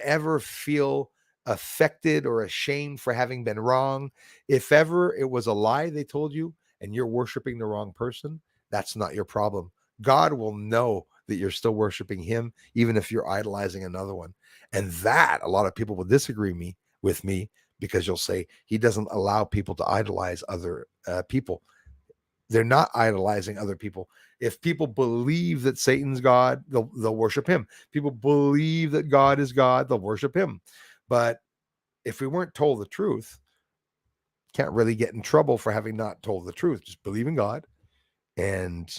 ever feel affected or ashamed for having been wrong. If ever it was a lie they told you and you're worshiping the wrong person, that's not your problem. God will know that you're still worshiping him, even if you're idolizing another one. And that a lot of people will disagree with me because you'll say he doesn't allow people to idolize other people. They're not idolizing other people. If people believe that Satan's God, they'll worship him. People believe that God is God, they'll worship him. But if we weren't told the truth, can't really get in trouble for having not told the truth. Just believe in God, and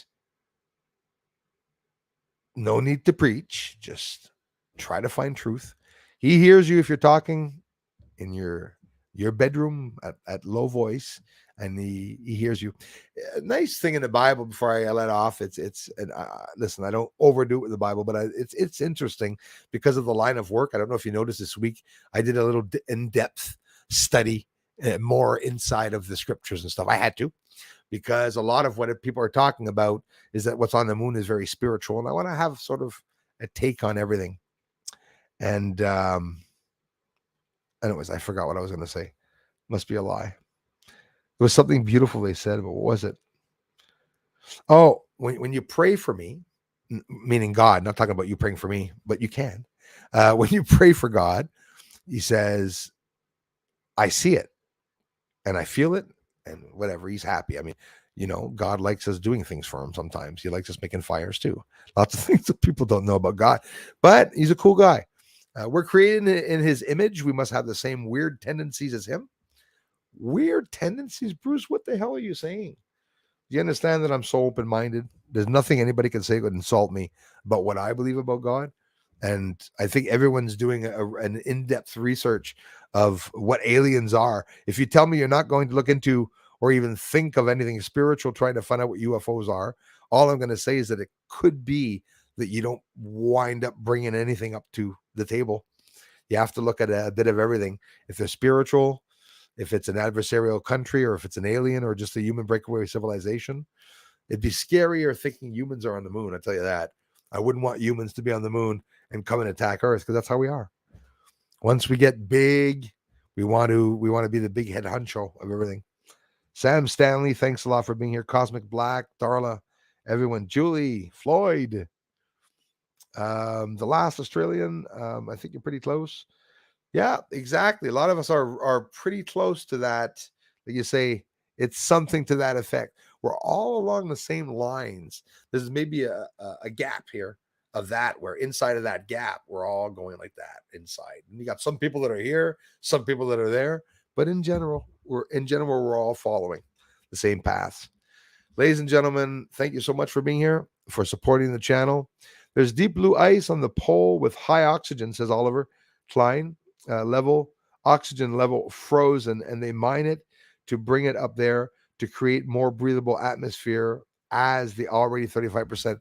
no need to preach. Just try to find truth. He hears you if you're talking in your bedroom at low voice, and he hears you. A nice thing in the Bible before I let off, listen, I don't overdo it with the Bible, but it's interesting because of the line of work. I don't know if you noticed this week, I did a little in-depth study, more inside of the scriptures and stuff. I had to, because a lot of what people are talking about is that what's on the moon is very spiritual, and I want to have sort of a take on everything. And anyways, I forgot what I was going to say. Must be a lie. There was something beautiful they said, but what was it? Oh, when you pray for me, meaning God, not talking about you praying for me, but you can. When you pray for God, he says, I see it and I feel it and whatever. He's happy. I mean, God likes us doing things for him sometimes. He likes us making fires too. Lots of things that people don't know about God, but he's a cool guy. We're created in his image. We must have the same weird tendencies as him. Weird tendencies, Bruce? What the hell are you saying? Do you understand that I'm so open-minded? There's nothing anybody can say would insult me about what I believe about God. And I think everyone's doing an in-depth research of what aliens are. If you tell me you're not going to look into or even think of anything spiritual trying to find out what UFOs are, all I'm going to say is that it could be that you don't wind up bringing anything up to the table. You have to look at a bit of everything. If they're spiritual, if it's an adversarial country, or if it's an alien or just a human breakaway civilization. It'd be scarier thinking humans are on the moon. I tell you that. I wouldn't want humans to be on the moon and come and attack Earth, because that's how we are. Once we get big, we want to be the big head honcho of everything. Sam Stanley, thanks a lot for being here. Cosmic Black, Darla, everyone, Julie, Floyd, the last Australian. I think you're pretty close. Yeah, exactly. A lot of us are pretty close to that. Like you say, it's something to that effect. We're all along the same lines. There's maybe a gap here of that, where inside of that gap, we're all going like that inside. And you got some people that are here, some people that are there, but in general, we're all following the same path. Ladies and gentlemen, thank you so much for being here, for supporting the channel. There's deep blue ice on the pole with high oxygen, says Oliver Klein. Oxygen level frozen, and they mine it to bring it up there to create more breathable atmosphere as the already 35%.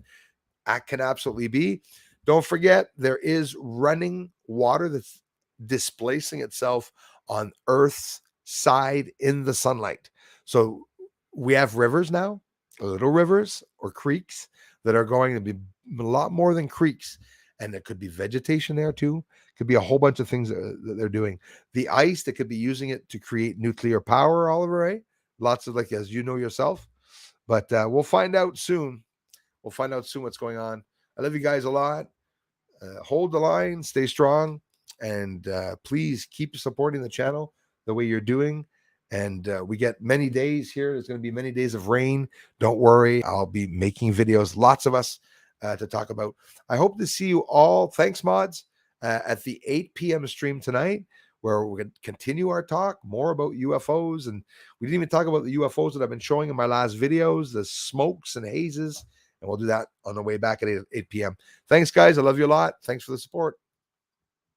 That can absolutely be. Don't forget, there is running water that's displacing itself on Earth's side in the sunlight. So we have rivers now. little rivers or creeks that are going to be a lot more than creeks. And there could be vegetation there too. Could be a whole bunch of things that they're doing. The ice, that could be using it to create nuclear power, Oliver, right? Lots of, like, as you know yourself. But we'll find out soon. We'll find out soon what's going on. I love you guys a lot. Hold the line, stay strong, and please keep supporting the channel the way you're doing. And we get many days here. There's going to be many days of rain. Don't worry. I'll be making videos, lots of us to talk about. I hope to see you all. Thanks, mods, at the 8 p.m. stream tonight, where we're going to continue our talk more about UFOs. And we didn't even talk about the UFOs that I've been showing in my last videos, the smokes and hazes. And we'll do that on the way back at 8 p.m. Thanks, guys. I love you a lot. Thanks for the support.